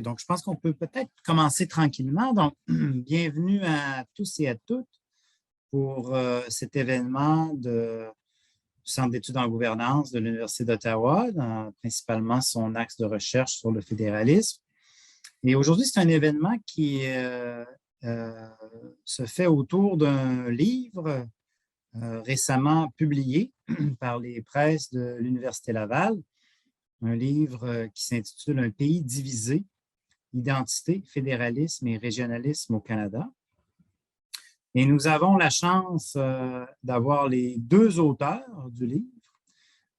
Donc je pense qu'on peut peut-être commencer tranquillement. Donc, bienvenue à tous et à toutes pour cet événement du Centre d'études en gouvernance de l'Université d'Ottawa, principalement son axe de recherche sur le fédéralisme. Et aujourd'hui, c'est un événement qui se fait autour d'un livre récemment publié par les presses de l'Université Laval, un livre qui s'intitule « Un pays divisé, identité, fédéralisme et régionalisme au Canada ». Et nous avons la chance d'avoir les deux auteurs du livre,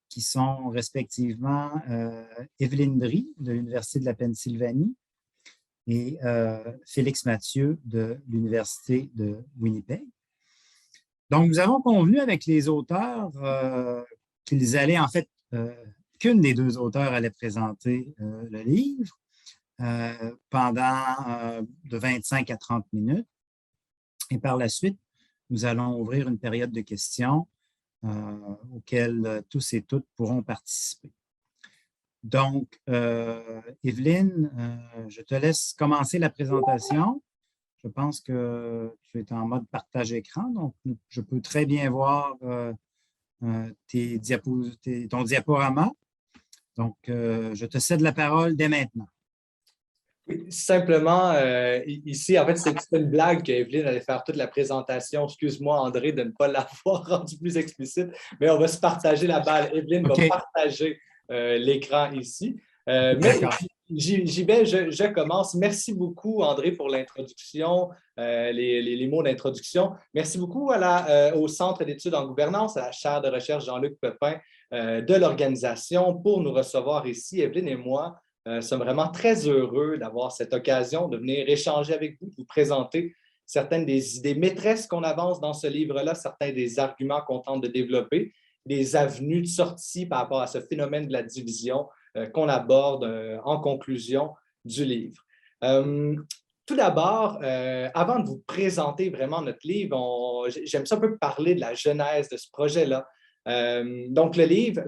qui sont respectivement Evelyne Brie de l'Université de la Pennsylvanie et Félix Mathieu de l'Université de Winnipeg. Donc, nous avons convenu avec les auteurs qu'ils allaient, en fait, qu'une des deux auteurs allait présenter le livre pendant de 25 à 30 minutes. Et par la suite, nous allons ouvrir une période de questions auxquelles tous et toutes pourront participer. Donc, Evelyne, je te laisse commencer la présentation. Je pense que tu es en mode partage écran, donc je peux très bien voir ton diaporama. Donc, je te cède la parole dès maintenant. Simplement, ici, en fait, c'est une blague qu'Evelyne allait faire toute la présentation. Excuse-moi, André, de ne pas l'avoir rendu plus explicite, mais on va se partager la balle. Evelyne va partager l'écran ici. Mais j'y vais, je commence. Merci beaucoup, André, pour l'introduction, les mots d'introduction. Merci beaucoup au Centre d'études en gouvernance, à la chaire de recherche Jean-Luc Pepin de l'organisation pour nous recevoir ici. Evelyne et moi sommes vraiment très heureux d'avoir cette occasion de venir échanger avec vous, de vous présenter certaines des idées maîtresses qu'on avance dans ce livre-là, certains des arguments qu'on tente de développer, des avenues de sortie par rapport à ce phénomène de la division qu'on aborde en conclusion du livre. Tout d'abord, avant de vous présenter vraiment notre livre, j'aime ça un peu parler de la genèse de ce projet-là. Donc, le livre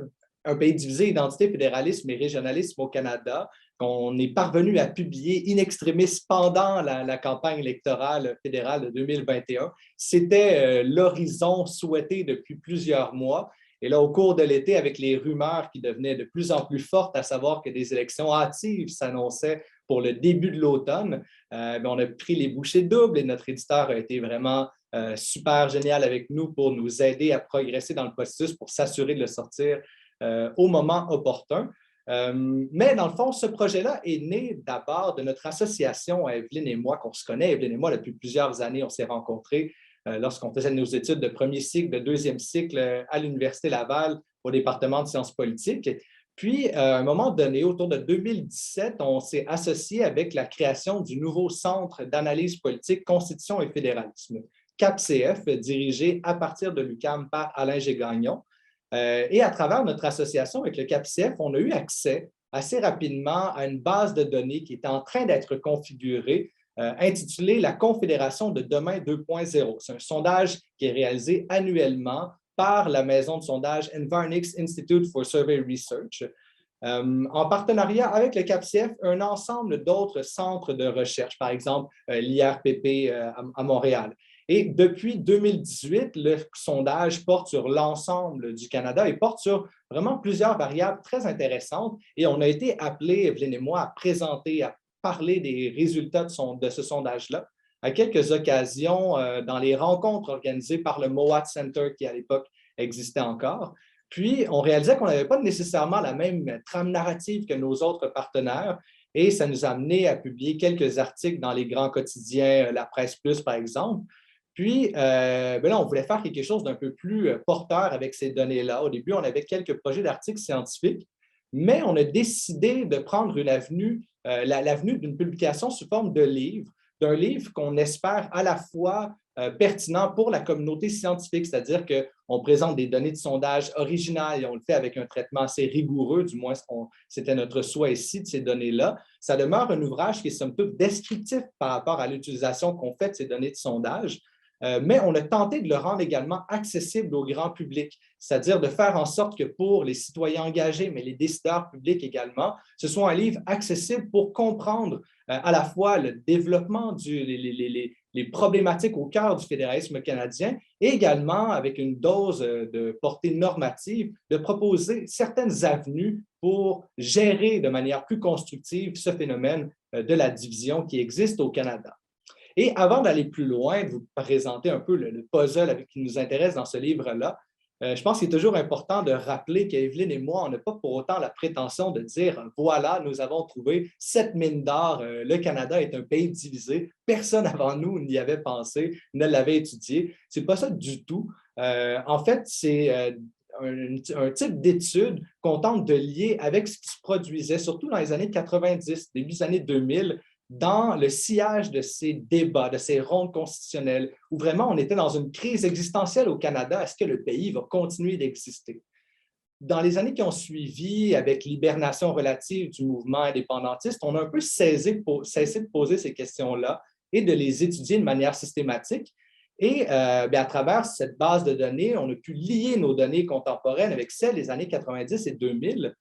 « Un pays divisé, identité, fédéralisme et régionalisme au Canada », qu'on est parvenu à publier in extremis pendant la campagne électorale fédérale de 2021. C'était l'horizon souhaité depuis plusieurs mois. Et là, au cours de l'été, avec les rumeurs qui devenaient de plus en plus fortes, à savoir que des élections hâtives s'annonçaient pour le début de l'automne, on a pris les bouchées doubles et notre éditeur a été vraiment super génial avec nous pour nous aider à progresser dans le processus pour s'assurer de le sortir au moment opportun. Mais dans le fond, ce projet-là est né d'abord de notre association, Evelyne et moi, qu'on se connaît. Evelyne et moi, depuis plusieurs années, on s'est rencontrés lorsqu'on faisait nos études de premier cycle, de deuxième cycle à l'Université Laval au département de sciences politiques. Puis, à un moment donné, autour de 2017, on s'est associé avec la création du nouveau Centre d'analyse politique, constitution et fédéralisme, CAPCF, dirigé à partir de l'UQAM par Alain Gagnon. Et à travers notre association avec le CAPCF, on a eu accès assez rapidement à une base de données qui était en train d'être configurée, intitulée « La Confédération de demain 2.0 ». C'est un sondage qui est réalisé annuellement par la maison de sondage Envirnix Institute for Survey Research, en partenariat avec le CAPCF, un ensemble d'autres centres de recherche, par exemple l'IRPP à Montréal. Et depuis 2018, le sondage porte sur l'ensemble du Canada et porte sur vraiment plusieurs variables très intéressantes. Et on a été appelés, Evelyne et moi, à présenter, à parler des résultats de ce sondage-là à quelques occasions dans les rencontres organisées par le Mowat Center qui, à l'époque, existait encore. Puis, on réalisait qu'on n'avait pas nécessairement la même trame narrative que nos autres partenaires et ça nous a amené à publier quelques articles dans les grands quotidiens, La Presse Plus, par exemple. Puis, là, on voulait faire quelque chose d'un peu plus porteur avec ces données-là. Au début, on avait quelques projets d'articles scientifiques, mais on a décidé de prendre une avenue, l'avenue d'une publication sous forme de livre, d'un livre qu'on espère à la fois pertinent pour la communauté scientifique, c'est-à-dire qu'on présente des données de sondage originales et on le fait avec un traitement assez rigoureux, du moins c'était notre souhait ici de ces données-là. Ça demeure un ouvrage qui est somme toute descriptif par rapport à l'utilisation qu'on fait de ces données de sondage. mais on a tenté de le rendre également accessible au grand public, c'est-à-dire de faire en sorte que pour les citoyens engagés, mais les décideurs publics également, ce soit un livre accessible pour comprendre à la fois le développement, les problématiques au cœur du fédéralisme canadien et également, avec une dose de portée normative, de proposer certaines avenues pour gérer de manière plus constructive ce phénomène de la division qui existe au Canada. Et avant d'aller plus loin, de vous présenter un peu le puzzle qui nous intéresse dans ce livre-là, je pense qu'il est toujours important de rappeler qu'Evelyne et moi, on n'a pas pour autant la prétention de dire « Voilà, nous avons trouvé cette mine d'or, le Canada est un pays divisé, personne avant nous n'y avait pensé, ne l'avait étudié. » Ce n'est pas ça du tout. En fait, c'est un type d'étude qu'on tente de lier avec ce qui se produisait, surtout dans les années 90, début des années 2000, dans le sillage de ces débats, de ces rondes constitutionnelles, où vraiment on était dans une crise existentielle au Canada. Est-ce que le pays va continuer d'exister? Dans les années qui ont suivi, avec l'hibernation relative du mouvement indépendantiste, on a un peu cessé de poser ces questions-là et de les étudier de manière systématique. Et à travers cette base de données, on a pu lier nos données contemporaines avec celles des années 90 et 2000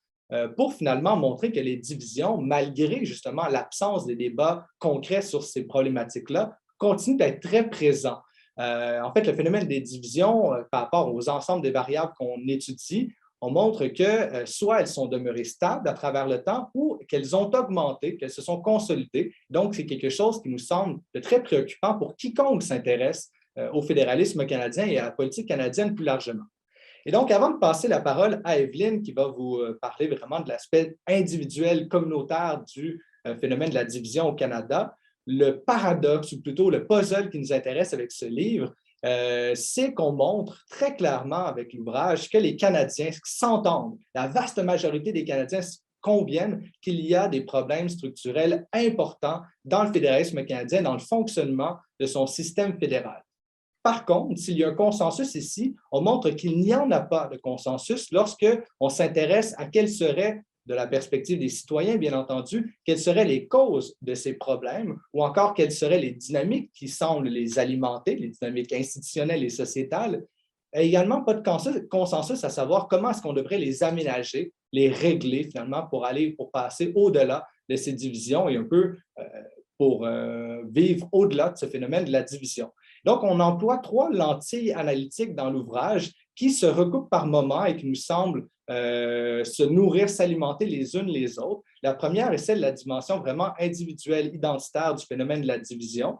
pour finalement montrer que les divisions, malgré justement l'absence des débats concrets sur ces problématiques-là, continuent d'être très présents. En fait, le phénomène des divisions, par rapport aux ensembles des variables qu'on étudie, on montre que soit elles sont demeurées stables à travers le temps ou qu'elles ont augmenté, qu'elles se sont consolidées. Donc, c'est quelque chose qui nous semble très préoccupant pour quiconque s'intéresse au fédéralisme canadien et à la politique canadienne plus largement. Et donc, avant de passer la parole à Evelyne, qui va vous parler vraiment de l'aspect individuel, communautaire du phénomène de la division au Canada, le paradoxe, ou plutôt le puzzle qui nous intéresse avec ce livre, c'est qu'on montre très clairement avec l'ouvrage que les Canadiens s'entendent. La vaste majorité des Canadiens conviennent qu'il y a des problèmes structurels importants dans le fédéralisme canadien, dans le fonctionnement de son système fédéral. Par contre, s'il y a un consensus ici, on montre qu'il n'y en a pas de consensus lorsqu'on s'intéresse à quelles seraient, de la perspective des citoyens, bien entendu, quelles seraient les causes de ces problèmes ou encore quelles seraient les dynamiques qui semblent les alimenter, les dynamiques institutionnelles et sociétales. Et également, pas de consensus à savoir comment est-ce qu'on devrait les aménager, les régler finalement pour passer au-delà de ces divisions et un peu pour vivre au-delà de ce phénomène de la division. Donc, on emploie 3 lentilles analytiques dans l'ouvrage qui se recoupent par moments et qui nous semblent se nourrir, s'alimenter les unes les autres. La première est celle de la dimension vraiment individuelle, identitaire du phénomène de la division,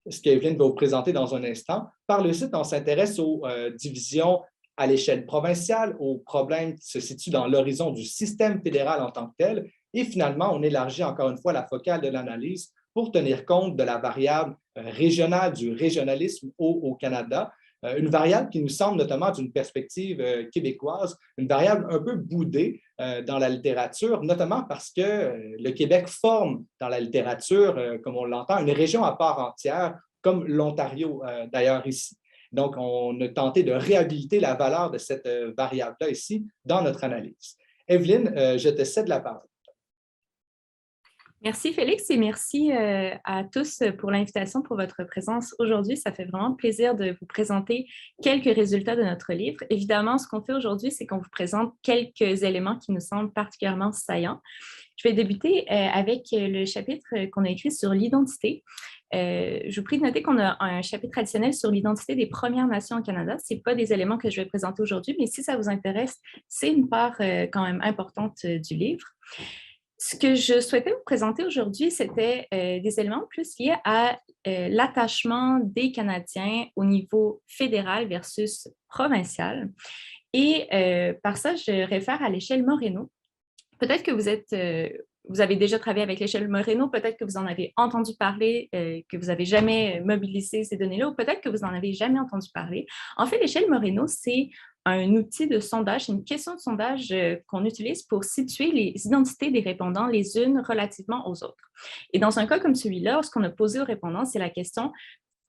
ce qu'Evelyne va vous présenter dans un instant. Par le site, on s'intéresse aux divisions à l'échelle provinciale, aux problèmes qui se situent dans l'horizon du système fédéral en tant que tel. Et finalement, on élargit encore une fois la focale de l'analyse pour tenir compte de la variable régionale, du régionalisme au Canada, une variable qui nous semble, notamment d'une perspective québécoise, une variable un peu boudée dans la littérature, notamment parce que le Québec forme dans la littérature, comme on l'entend, une région à part entière, comme l'Ontario d'ailleurs ici. Donc, on a tenté de réhabiliter la valeur de cette variable-là ici dans notre analyse. Evelyne, je te cède la parole. Merci Félix et merci à tous pour l'invitation, pour votre présence aujourd'hui. Ça fait vraiment plaisir de vous présenter quelques résultats de notre livre. Évidemment, ce qu'on fait aujourd'hui, c'est qu'on vous présente quelques éléments qui nous semblent particulièrement saillants. Je vais débuter avec le chapitre qu'on a écrit sur l'identité. Je vous prie de noter qu'on a un chapitre additionnel sur l'identité des Premières Nations au Canada. Ce n'est pas des éléments que je vais présenter aujourd'hui, mais si ça vous intéresse, c'est une part quand même importante du livre. Ce que je souhaitais vous présenter aujourd'hui, c'était des éléments plus liés à l'attachement des Canadiens au niveau fédéral versus provincial. Et par ça, je réfère à l'échelle Moreno. Peut-être que vous avez déjà travaillé avec l'échelle Moreno, peut-être que vous en avez entendu parler, que vous n'avez jamais mobilisé ces données-là, ou peut-être que vous n'en avez jamais entendu parler. En fait, l'échelle Moreno, c'est un outil de sondage, une question de sondage qu'on utilise pour situer les identités des répondants les unes relativement aux autres. Et dans un cas comme celui-là, ce qu'on a posé aux répondants, c'est la question,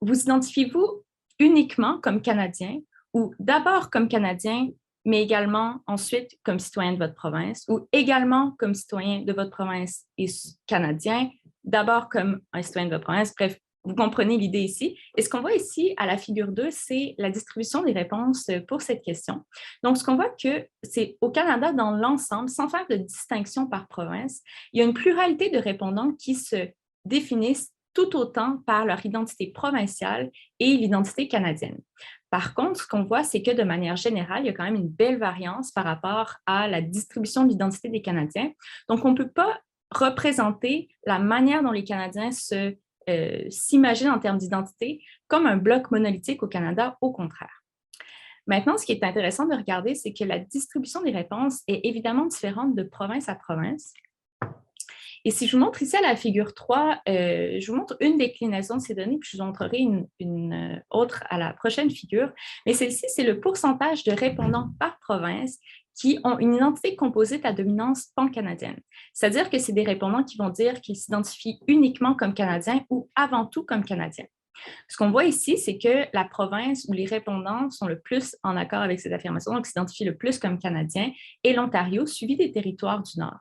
vous identifiez-vous uniquement comme Canadien ou d'abord comme Canadien, mais également ensuite comme citoyen de votre province ou également comme citoyen de votre province et Canadien, d'abord comme un citoyen de votre province, bref, vous comprenez l'idée ici. Et ce qu'on voit ici à la figure 2, c'est la distribution des réponses pour cette question. Donc, ce qu'on voit que c'est au Canada, dans l'ensemble, sans faire de distinction par province, il y a une pluralité de répondants qui se définissent tout autant par leur identité provinciale et l'identité canadienne. Par contre, ce qu'on voit, c'est que de manière générale, il y a quand même une belle variance par rapport à la distribution de l'identité des Canadiens. Donc, on ne peut pas représenter la manière dont les Canadiens s'imaginent en termes d'identité comme un bloc monolithique au Canada, au contraire. Maintenant, ce qui est intéressant de regarder, c'est que la distribution des réponses est évidemment différente de province à province. Et si je vous montre ici à la figure 3, je vous montre une déclinaison de ces données, puis je vous montrerai une autre à la prochaine figure. Mais celle-ci, c'est le pourcentage de répondants par province qui ont une identité composite à dominance pan-canadienne. C'est-à-dire que c'est des répondants qui vont dire qu'ils s'identifient uniquement comme Canadiens ou avant tout comme Canadiens. Ce qu'on voit ici, c'est que la province où les répondants sont le plus en accord avec cette affirmation, donc s'identifient le plus comme Canadiens, est l'Ontario, suivi des territoires du Nord.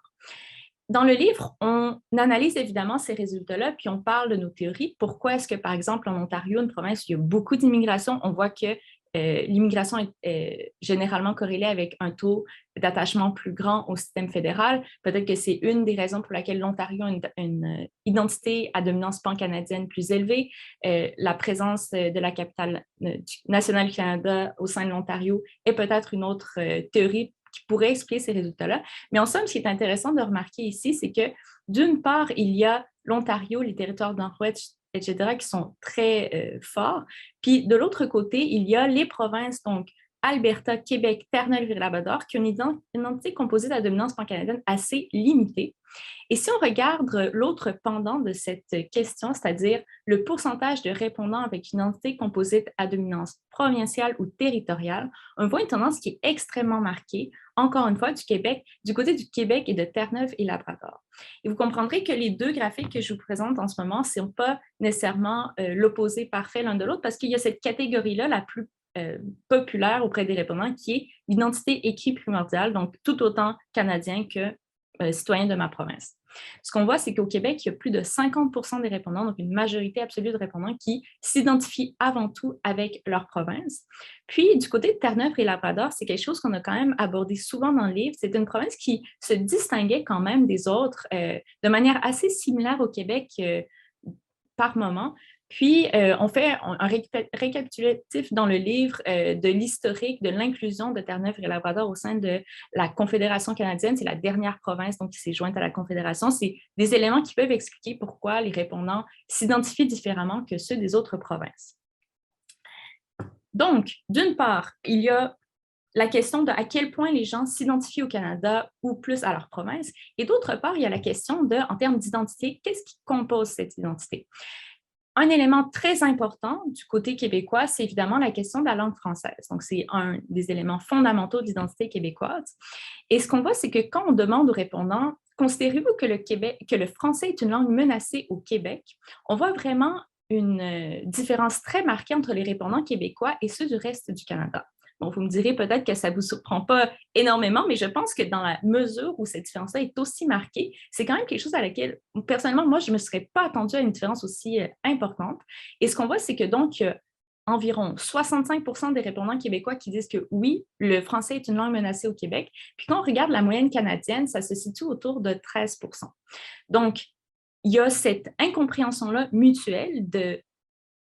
Dans le livre, on analyse évidemment ces résultats-là, puis on parle de nos théories. Pourquoi est-ce que, par exemple, en Ontario, une province où il y a beaucoup d'immigration, on voit que l'immigration est généralement corrélée avec un taux d'attachement plus grand au système fédéral. Peut-être que c'est une des raisons pour laquelle l'Ontario a une identité à dominance pan-canadienne plus élevée. La présence de la capitale nationale du Canada au sein de l'Ontario est peut-être une autre théorie qui pourrait expliquer ces résultats-là. Mais en somme, ce qui est intéressant de remarquer ici, c'est que d'une part, il y a l'Ontario, les territoires de nord-ouest, etc., qui sont très forts. Puis de l'autre côté, il y a les provinces, donc Alberta, Québec, Terre-Neuve et Labrador, qui ont une identité composite à dominance pan-canadienne assez limitée. Et si on regarde l'autre pendant de cette question, c'est-à-dire le pourcentage de répondants avec une identité composite à dominance provinciale ou territoriale, on voit une tendance qui est extrêmement marquée, encore une fois, du côté du Québec et de Terre-Neuve et Labrador. Et vous comprendrez que les deux graphiques que je vous présente en ce moment ne sont pas nécessairement l'opposé parfait l'un de l'autre parce qu'il y a cette catégorie-là la plus populaire auprès des répondants qui est l'identité écrite primordiale, donc tout autant canadien que citoyen de ma province. Ce qu'on voit, c'est qu'au Québec, il y a plus de 50% des répondants, donc une majorité absolue de répondants qui s'identifient avant tout avec leur province. Puis, du côté de Terre-Neuve et Labrador, c'est quelque chose qu'on a quand même abordé souvent dans le livre. C'est une province qui se distinguait quand même des autres de manière assez similaire au Québec par moment. Puis, on fait un récapitulatif dans le livre de l'historique de l'inclusion de Terre-Neuve et Labrador au sein de la Confédération canadienne. C'est la dernière province donc, qui s'est jointe à la Confédération. C'est des éléments qui peuvent expliquer pourquoi les répondants s'identifient différemment que ceux des autres provinces. Donc, d'une part, il y a la question de à quel point les gens s'identifient au Canada ou plus à leur province. Et d'autre part, il y a la question de, en termes d'identité, qu'est-ce qui compose cette identité? Un élément très important du côté québécois, c'est évidemment la question de la langue française. Donc, c'est un des éléments fondamentaux de l'identité québécoise. Et ce qu'on voit, c'est que quand on demande aux répondants, considérez-vous que le français est une langue menacée au Québec, on voit vraiment une différence très marquée entre les répondants québécois et ceux du reste du Canada. Bon, vous me direz peut-être que ça ne vous surprend pas énormément, mais je pense que dans la mesure où cette différence-là est aussi marquée, c'est quand même quelque chose à laquelle, personnellement, moi, je ne me serais pas attendue à une différence aussi importante. Et ce qu'on voit, c'est que donc, il y a environ 65% des répondants québécois qui disent que oui, le français est une langue menacée au Québec. Puis quand on regarde la moyenne canadienne, ça se situe autour de 13%. Donc, il y a cette incompréhension-là mutuelle de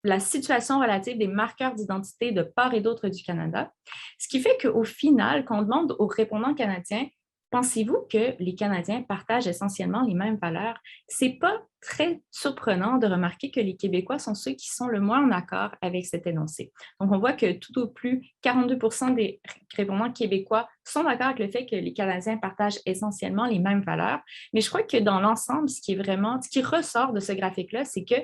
la situation relative des marqueurs d'identité de part et d'autre du Canada, ce qui fait qu'au final, quand on demande aux répondants canadiens, pensez-vous que les Canadiens partagent essentiellement les mêmes valeurs? Ce n'est pas très surprenant de remarquer que les Québécois sont ceux qui sont le moins en accord avec cet énoncé. Donc, on voit que tout au plus, 42% des répondants québécois sont d'accord avec le fait que les Canadiens partagent essentiellement les mêmes valeurs. Mais je crois que dans l'ensemble, ce qui ressort de ce graphique-là, c'est que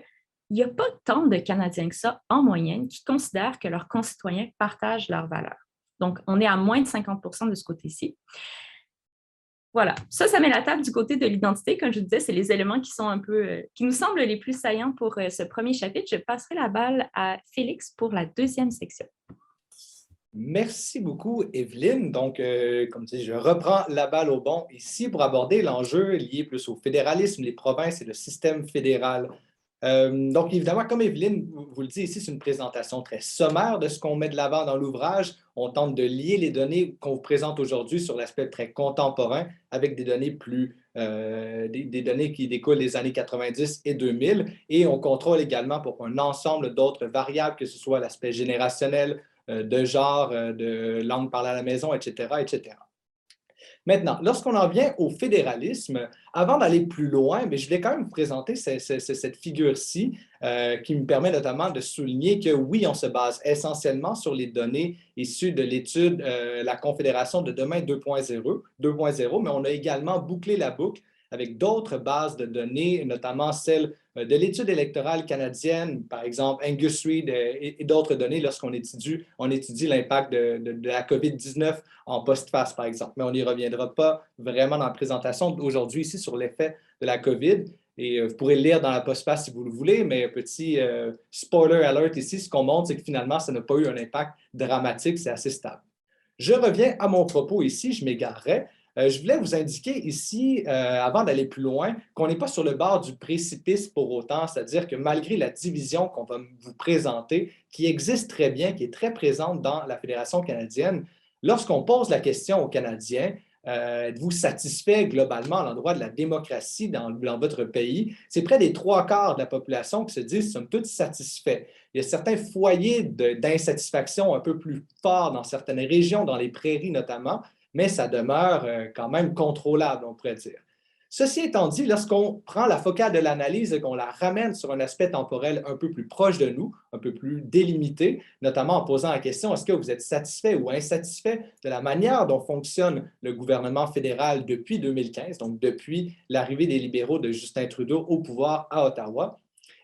il n'y a pas tant de Canadiens que ça, en moyenne, qui considèrent que leurs concitoyens partagent leurs valeurs. Donc, on est à moins de 50% de ce côté-ci. Voilà, ça met la table du côté de l'identité. Comme je vous disais, c'est les éléments qui sont qui nous semblent les plus saillants pour ce premier chapitre. Je passerai la balle à Félix pour la deuxième section. Merci beaucoup, Evelyne. Donc, comme tu dis, je reprends la balle au bon ici pour aborder l'enjeu lié plus au fédéralisme, les provinces et le système fédéral Donc, évidemment, comme Evelyne vous le dit ici, c'est une présentation très sommaire de ce qu'on met de l'avant dans l'ouvrage. On tente de lier les données qu'on vous présente aujourd'hui sur l'aspect très contemporain avec des données des données qui découlent des années 90 et 2000. Et on contrôle également pour un ensemble d'autres variables, que ce soit l'aspect générationnel, de genre, de langue parlée à la maison, etc., etc. Maintenant, lorsqu'on en vient au fédéralisme, avant d'aller plus loin, mais je vais quand même vous présenter cette figure-ci qui me permet notamment de souligner que oui, on se base essentiellement sur les données issues de l'étude La Confédération de demain 2.0, mais on a également bouclé la boucle avec d'autres bases de données, notamment celles de l'étude électorale canadienne, par exemple Angus Reid et d'autres données lorsqu'on étudie l'impact de la COVID-19 en post-phase, par exemple. Mais on n'y reviendra pas vraiment dans la présentation d'aujourd'hui ici sur l'effet de la COVID. Et vous pourrez le lire dans la post-phase si vous le voulez, mais petit spoiler alert ici, ce qu'on montre, c'est que finalement, ça n'a pas eu un impact dramatique, c'est assez stable. Je reviens à mon propos ici, je m'égarerai. Je voulais vous indiquer ici, avant d'aller plus loin, qu'on n'est pas sur le bord du précipice pour autant, c'est-à-dire que malgré la division qu'on va vous présenter, qui existe très bien, qui est très présente dans la Fédération canadienne, lorsqu'on pose la question aux Canadiens, êtes-vous satisfait globalement à l'endroit de la démocratie dans votre pays? C'est près des 3/4 de la population qui se disent « somme toute satisfaits ». Il y a certains foyers d'insatisfaction un peu plus forts dans certaines régions, dans les prairies notamment, mais ça demeure quand même contrôlable, on pourrait dire. Ceci étant dit, lorsqu'on prend la focale de l'analyse et qu'on la ramène sur un aspect temporel un peu plus proche de nous, un peu plus délimité, notamment en posant la question, est-ce que vous êtes satisfait ou insatisfait de la manière dont fonctionne le gouvernement fédéral depuis 2015, donc depuis l'arrivée des libéraux de Justin Trudeau au pouvoir à Ottawa?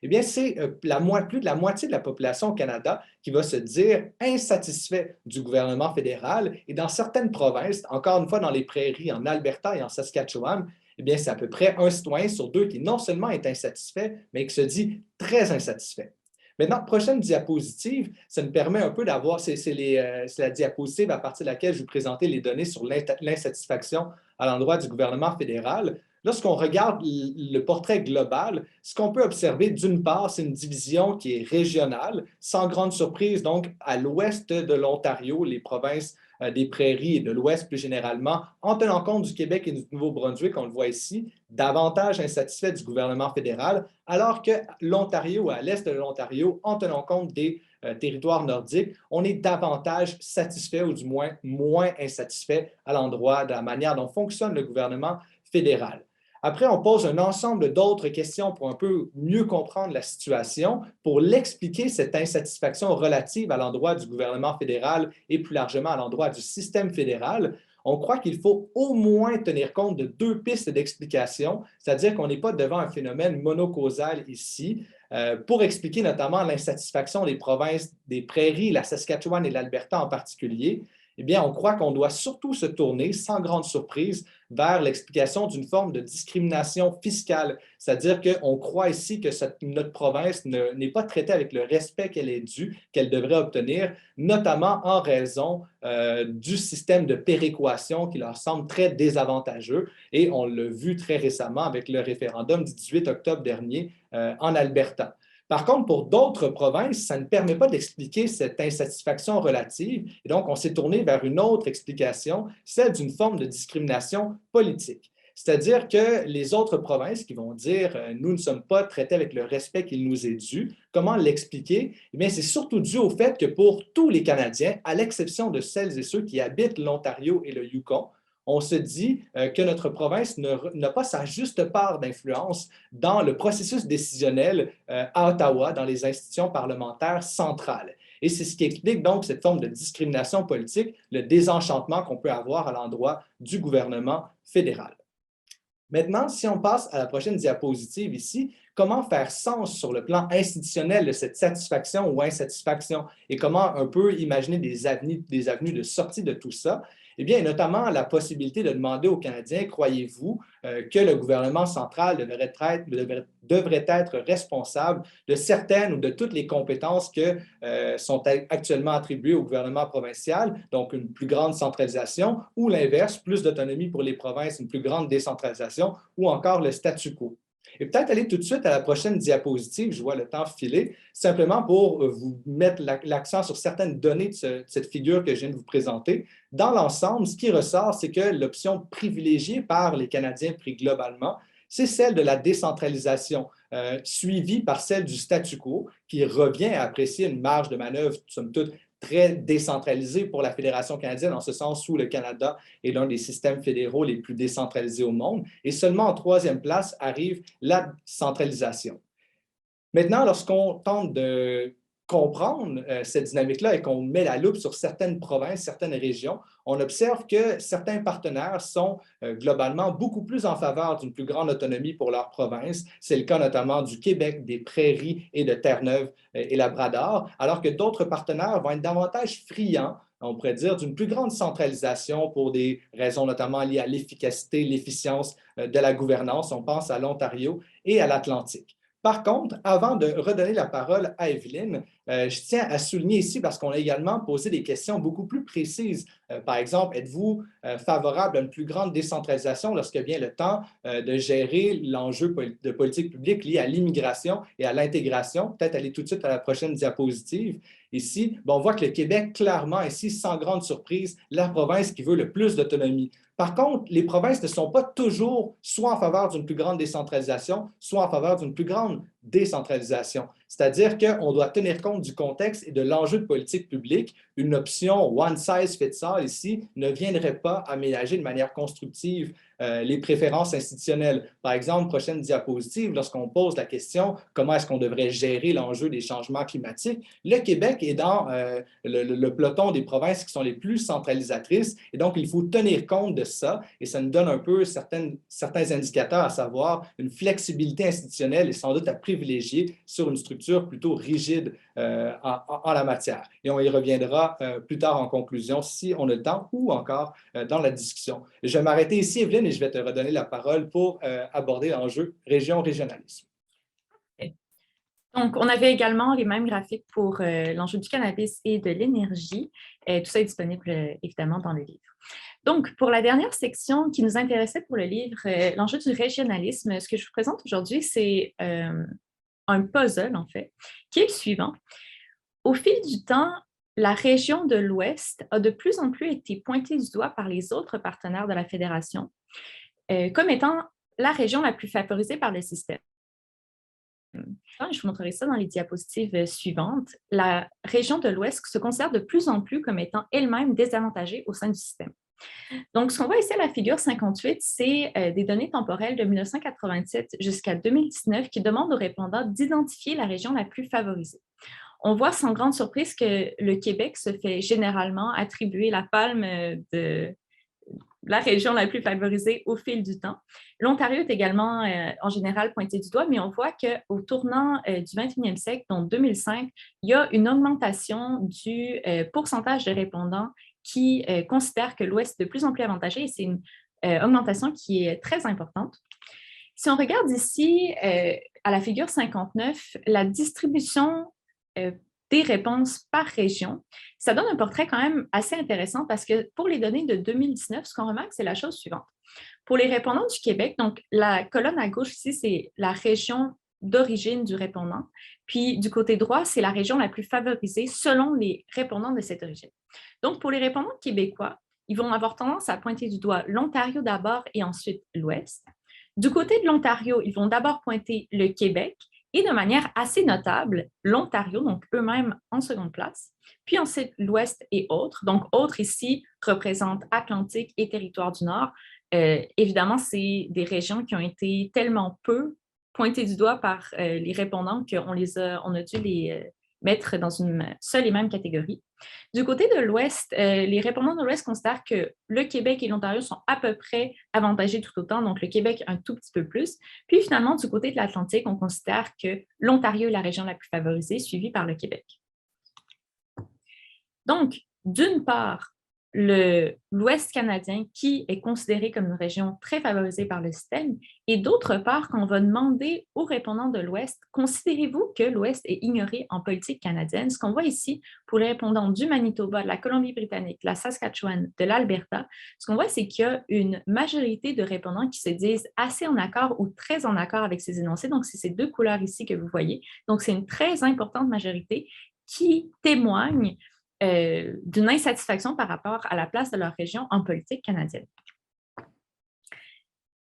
Eh bien, c'est plus de la moitié de la population au Canada qui va se dire insatisfait du gouvernement fédéral. Et dans certaines provinces, encore une fois dans les prairies, en Alberta et en Saskatchewan, eh bien, c'est à peu près un citoyen sur deux qui non seulement est insatisfait, mais qui se dit très insatisfait. Maintenant, prochaine diapositive, ça nous permet un peu d'avoir, c'est la diapositive à partir de laquelle je vous présentais les données sur l'insatisfaction à l'endroit du gouvernement fédéral. Lorsqu'on regarde le portrait global, ce qu'on peut observer, d'une part, c'est une division qui est régionale, sans grande surprise, donc à l'ouest de l'Ontario, les provinces des prairies et de l'ouest plus généralement, en tenant compte du Québec et du Nouveau-Brunswick, on le voit ici, davantage insatisfaits du gouvernement fédéral, alors que l'Ontario, à l'est de l'Ontario, en tenant compte des territoires nordiques, on est davantage satisfait ou du moins insatisfait à l'endroit de la manière dont fonctionne le gouvernement fédéral. Après, on pose un ensemble d'autres questions pour un peu mieux comprendre la situation, pour l'expliquer, cette insatisfaction relative à l'endroit du gouvernement fédéral et plus largement à l'endroit du système fédéral. On croit qu'il faut au moins tenir compte de deux pistes d'explication, c'est-à-dire qu'on n'est pas devant un phénomène monocausal ici, pour expliquer notamment l'insatisfaction des provinces des prairies, la Saskatchewan et l'Alberta en particulier. Eh bien, on croit qu'on doit surtout se tourner, sans grande surprise, vers l'explication d'une forme de discrimination fiscale. C'est-à-dire qu'on croit ici que notre province n'est pas traitée avec le respect qu'elle est due, qu'elle devrait obtenir, notamment en raison du système de péréquation qui leur semble très désavantageux. Et on l'a vu très récemment avec le référendum du 18 octobre dernier en Alberta. Par contre, pour d'autres provinces, ça ne permet pas d'expliquer cette insatisfaction relative. Et donc, on s'est tourné vers une autre explication, celle d'une forme de discrimination politique. C'est-à-dire que les autres provinces qui vont dire « nous ne sommes pas traités avec le respect qu'il nous est dû », comment l'expliquer? Eh bien, c'est surtout dû au fait que pour tous les Canadiens, à l'exception de celles et ceux qui habitent l'Ontario et le Yukon, on se dit que notre province n'a pas sa juste part d'influence dans le processus décisionnel à Ottawa, dans les institutions parlementaires centrales. Et c'est ce qui explique donc cette forme de discrimination politique, le désenchantement qu'on peut avoir à l'endroit du gouvernement fédéral. Maintenant, si on passe à la prochaine diapositive ici, comment faire sens sur le plan institutionnel de cette satisfaction ou insatisfaction et comment un peu imaginer des avenues de sortie de tout ça? Eh bien, notamment la possibilité de demander aux Canadiens, croyez-vous que le gouvernement central devrait être responsable de certaines ou de toutes les compétences que sont actuellement attribuées au gouvernement provincial, donc une plus grande centralisation, ou l'inverse, plus d'autonomie pour les provinces, une plus grande décentralisation, ou encore le statu quo. Et peut-être aller tout de suite à la prochaine diapositive, je vois le temps filer, simplement pour vous mettre l'accent sur certaines données de cette figure que je viens de vous présenter. Dans l'ensemble, ce qui ressort, c'est que l'option privilégiée par les Canadiens pris globalement, c'est celle de la décentralisation, suivie par celle du statu quo, qui revient à apprécier une marge de manœuvre, somme toute, très décentralisée pour la Fédération canadienne, en ce sens où le Canada est l'un des systèmes fédéraux les plus décentralisés au monde. Et seulement en troisième place arrive la centralisation. Maintenant, lorsqu'on tente de comprendre cette dynamique-là et qu'on met la loupe sur certaines provinces, certaines régions, on observe que certains partenaires sont globalement beaucoup plus en faveur d'une plus grande autonomie pour leur province. C'est le cas notamment du Québec, des Prairies et de Terre-Neuve et Labrador, alors que d'autres partenaires vont être davantage friands, on pourrait dire, d'une plus grande centralisation pour des raisons notamment liées à l'efficacité, l'efficience de la gouvernance. On pense à l'Ontario et à l'Atlantique. Par contre, avant de redonner la parole à Evelyne, je tiens à souligner ici, parce qu'on a également posé des questions beaucoup plus précises. Par exemple, êtes-vous favorable à une plus grande décentralisation lorsque vient le temps de gérer l'enjeu de politique publique lié à l'immigration et à l'intégration? Peut-être aller tout de suite à la prochaine diapositive. Ici, on voit que le Québec, clairement, ici, sans grande surprise, la province qui veut le plus d'autonomie. Par contre, les provinces ne sont pas toujours soit en faveur d'une plus grande décentralisation, soit en faveur d'une plus grande décentralisation. C'est-à-dire qu'on doit tenir compte du contexte et de l'enjeu de politique publique. Une option one size fits all ici ne viendrait pas aménager de manière constructive les préférences institutionnelles. Par exemple, prochaine diapositive, lorsqu'on pose la question comment est-ce qu'on devrait gérer l'enjeu des changements climatiques, le Québec est dans le peloton des provinces qui sont les plus centralisatrices et donc il faut tenir compte de ça et ça nous donne un peu certains indicateurs, à savoir une flexibilité institutionnelle et sans doute à privilégier sur une structure plutôt rigide en la matière. Et on y reviendra plus tard en conclusion si on a le temps ou encore dans la discussion. Je vais m'arrêter ici, Evelyne, et je vais te redonner la parole pour aborder l'enjeu région-régionalisme. Donc, on avait également les mêmes graphiques pour l'enjeu du cannabis et de l'énergie. Tout ça est disponible évidemment dans le livre. Donc, pour la dernière section qui nous intéressait pour le livre, l'enjeu du régionalisme, ce que je vous présente aujourd'hui, c'est un puzzle, en fait, qui est le suivant. Au fil du temps, la région de l'Ouest a de plus en plus été pointée du doigt par les autres partenaires de la Fédération comme étant la région la plus favorisée par le système. Je vous montrerai ça dans les diapositives suivantes. La région de l'Ouest se considère de plus en plus comme étant elle-même désavantagée au sein du système. Donc, ce qu'on voit ici à la figure 58, c'est des données temporelles de 1987 jusqu'à 2019 qui demandent aux répondants d'identifier la région la plus favorisée. On voit sans grande surprise que le Québec se fait généralement attribuer la palme de la région la plus favorisée au fil du temps. L'Ontario est également en général pointé du doigt, mais on voit qu'au tournant du 21e siècle, donc 2005, il y a une augmentation du pourcentage de répondants qui considèrent que l'Ouest est de plus en plus avantagé et c'est une augmentation qui est très importante. Si on regarde ici à la figure 59, la distribution des réponses par région, ça donne un portrait quand même assez intéressant parce que pour les données de 2019, ce qu'on remarque, c'est la chose suivante. Pour les répondants du Québec, donc la colonne à gauche ici, c'est la région d'origine du répondant, puis du côté droit, c'est la région la plus favorisée selon les répondants de cette origine. Donc, pour les répondants québécois, ils vont avoir tendance à pointer du doigt l'Ontario d'abord et ensuite l'Ouest. Du côté de l'Ontario, ils vont d'abord pointer le Québec, et de manière assez notable, l'Ontario, donc eux-mêmes en seconde place, puis ensuite l'Ouest et autres. Donc, autres ici représentent Atlantique et Territoire du Nord. Évidemment, c'est des régions qui ont été tellement peu pointées du doigt par les répondants qu'on a dû les mettre dans une seule et même catégorie. Du côté de l'Ouest, les répondants de l'Ouest considèrent que le Québec et l'Ontario sont à peu près avantagés tout autant, donc le Québec un tout petit peu plus. Puis finalement, du côté de l'Atlantique, on considère que l'Ontario est la région la plus favorisée, suivie par le Québec. Donc, d'une part, l'Ouest canadien qui est considéré comme une région très favorisée par le système, et d'autre part, qu'on va demander aux répondants de l'Ouest, considérez-vous que l'Ouest est ignoré en politique canadienne? Ce qu'on voit ici pour les répondants du Manitoba, de la Colombie-Britannique, de la Saskatchewan, de l'Alberta, ce qu'on voit, c'est qu'il y a une majorité de répondants qui se disent assez en accord ou très en accord avec ces énoncés. Donc, c'est ces deux couleurs ici que vous voyez. Donc, c'est une très importante majorité qui témoigne d'une insatisfaction par rapport à la place de leur région en politique canadienne.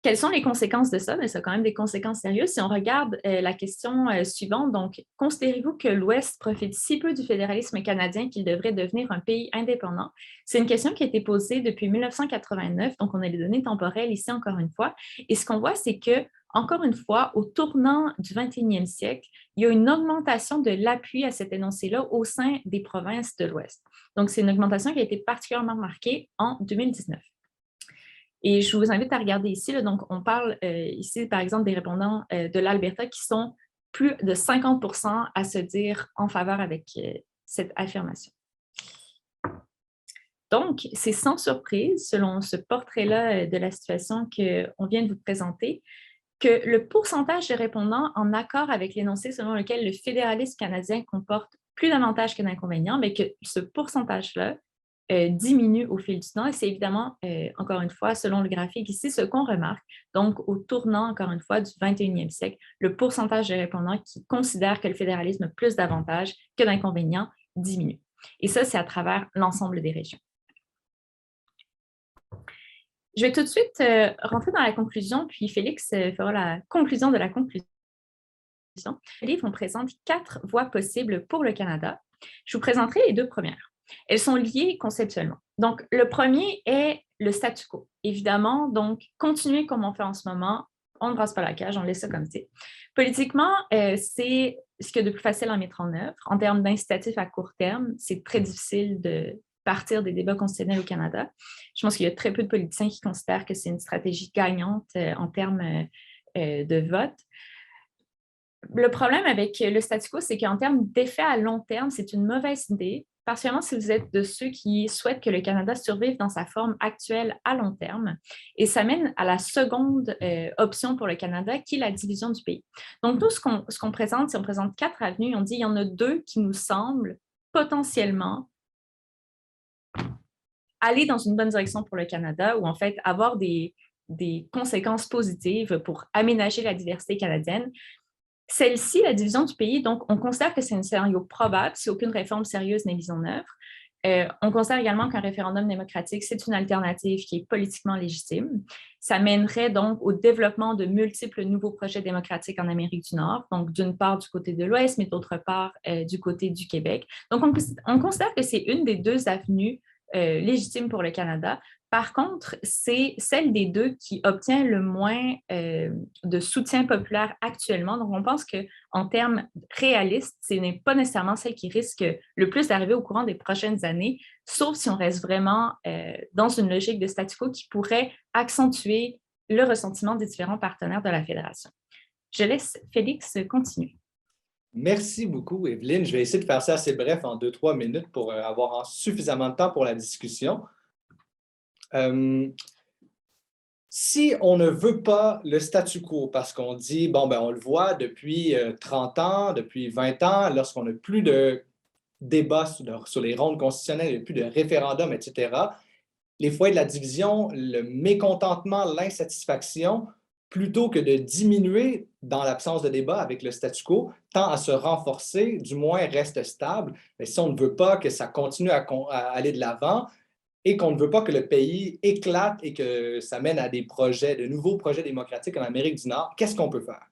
Quelles sont les conséquences de ça? Bien, ça a quand même des conséquences sérieuses. Si on regarde la question suivante, donc, considérez-vous que l'Ouest profite si peu du fédéralisme canadien qu'il devrait devenir un pays indépendant? C'est une question qui a été posée depuis 1989, donc on a les données temporelles ici encore une fois. Et ce qu'on voit, c'est que, encore une fois, au tournant du 21e siècle, il y a une augmentation de l'appui à cet énoncé-là au sein des provinces de l'Ouest. Donc, c'est une augmentation qui a été particulièrement marquée en 2019. Et je vous invite à regarder ici. Là, donc, on parle ici, par exemple, des répondants de l'Alberta qui sont plus de 50% à se dire en faveur avec cette affirmation. Donc, c'est sans surprise, selon ce portrait-là de la situation qu'on vient de vous présenter, que le pourcentage de répondants en accord avec l'énoncé selon lequel le fédéralisme canadien comporte plus d'avantages que d'inconvénients, mais que ce pourcentage-là diminue au fil du temps. Et c'est évidemment, encore une fois, selon le graphique ici, ce qu'on remarque. Donc, au tournant, encore une fois, du 21e siècle, le pourcentage de répondants qui considèrent que le fédéralisme a plus d'avantages que d'inconvénients diminue. Et ça, c'est à travers l'ensemble des régions. Je vais tout de suite rentrer dans la conclusion, puis Félix fera la conclusion de la conclusion. Le livre, on présente 4 voies possibles pour le Canada. Je vous présenterai les 2 premières. Elles sont liées conceptuellement. Donc, le premier est le statu quo. Évidemment, donc, continuer comme on fait en ce moment, on ne brasse pas la cage, on laisse ça comme c'est. Politiquement, c'est ce qu'il y a de plus facile à mettre en œuvre. En termes d'incitatifs à court terme, c'est très difficile de partir des débats constitutionnels au Canada. Je pense qu'il y a très peu de politiciens qui considèrent que c'est une stratégie gagnante en termes de vote. Le problème avec le statu quo, c'est qu'en termes d'effet à long terme, c'est une mauvaise idée, particulièrement si vous êtes de ceux qui souhaitent que le Canada survive dans sa forme actuelle à long terme. Et ça mène à la seconde option pour le Canada, qui est la division du pays. Donc, nous, ce qu'on présente, c'est on présente 4 avenues. On dit qu'il y en a 2 qui nous semblent potentiellement aller dans une bonne direction pour le Canada, ou en fait avoir des conséquences positives pour aménager la diversité canadienne. Celle-ci, la division du pays, donc on considère que c'est un scénario probable si aucune réforme sérieuse n'est mise en œuvre. On considère également qu'un référendum démocratique, c'est une alternative qui est politiquement légitime. Ça mènerait donc au développement de multiples nouveaux projets démocratiques en Amérique du Nord, donc d'une part du côté de l'Ouest, mais d'autre part du côté du Québec. Donc, on considère que c'est une des 2 avenues légitimes pour le Canada. Par contre, c'est celle des 2 qui obtient le moins de soutien populaire actuellement. Donc, on pense qu'en termes réalistes, ce n'est pas nécessairement celle qui risque le plus d'arriver au courant des prochaines années, sauf si on reste vraiment dans une logique de statu quo qui pourrait accentuer le ressentiment des différents partenaires de la Fédération. Je laisse Félix continuer. Merci beaucoup, Evelyne. Je vais essayer de faire ça assez bref en 2-3 minutes pour avoir suffisamment de temps pour la discussion. Si on ne veut pas le statu quo, parce qu'on dit, bon, ben, on le voit depuis 30 ans, depuis 20 ans, lorsqu'on n'a plus de débats sur les rondes constitutionnelles, il n'y a plus de référendum, etc., les foyers de la division, le mécontentement, l'insatisfaction, plutôt que de diminuer dans l'absence de débat avec le statu quo, tend à se renforcer, du moins reste stable. Mais si on ne veut pas que ça continue à aller de l'avant et qu'on ne veut pas que le pays éclate et que ça mène à des projets, de nouveaux projets démocratiques en Amérique du Nord, qu'est-ce qu'on peut faire?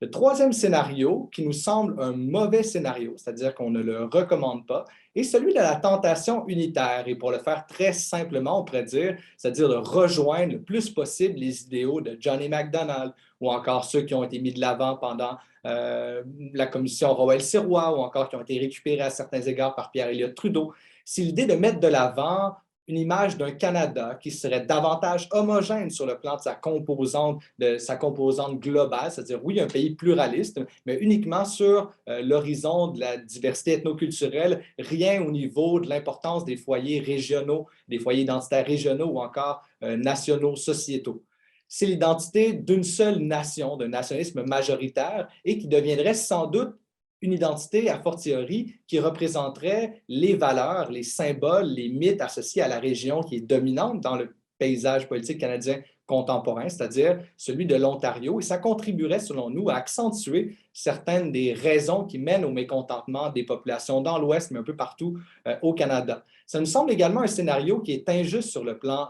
Le troisième scénario, qui nous semble un mauvais scénario, c'est-à-dire qu'on ne le recommande pas, est celui de la tentation unitaire. Et pour le faire très simplement, on pourrait dire, c'est-à-dire de rejoindre le plus possible les idéaux de Johnny MacDonald ou encore ceux qui ont été mis de l'avant pendant la commission Rowell-Sirois ou encore qui ont été récupérés à certains égards par Pierre Elliott Trudeau. C'est l'idée de mettre de l'avant une image d'un Canada qui serait davantage homogène sur le plan de sa composante globale, c'est-à-dire, oui, un pays pluraliste, mais uniquement sur l'horizon de la diversité ethnoculturelle, rien au niveau de l'importance des foyers régionaux, des foyers identitaires régionaux ou encore nationaux, sociétaux. C'est l'identité d'une seule nation, d'un nationalisme majoritaire et qui deviendrait sans doute une identité, a fortiori, qui représenterait les valeurs, les symboles, les mythes associés à la région qui est dominante dans le paysage politique canadien contemporain, c'est-à-dire celui de l'Ontario, et ça contribuerait, selon nous, à accentuer certaines des raisons qui mènent au mécontentement des populations dans l'Ouest, mais un peu partout au Canada. Ça nous semble également un scénario qui est injuste sur le plan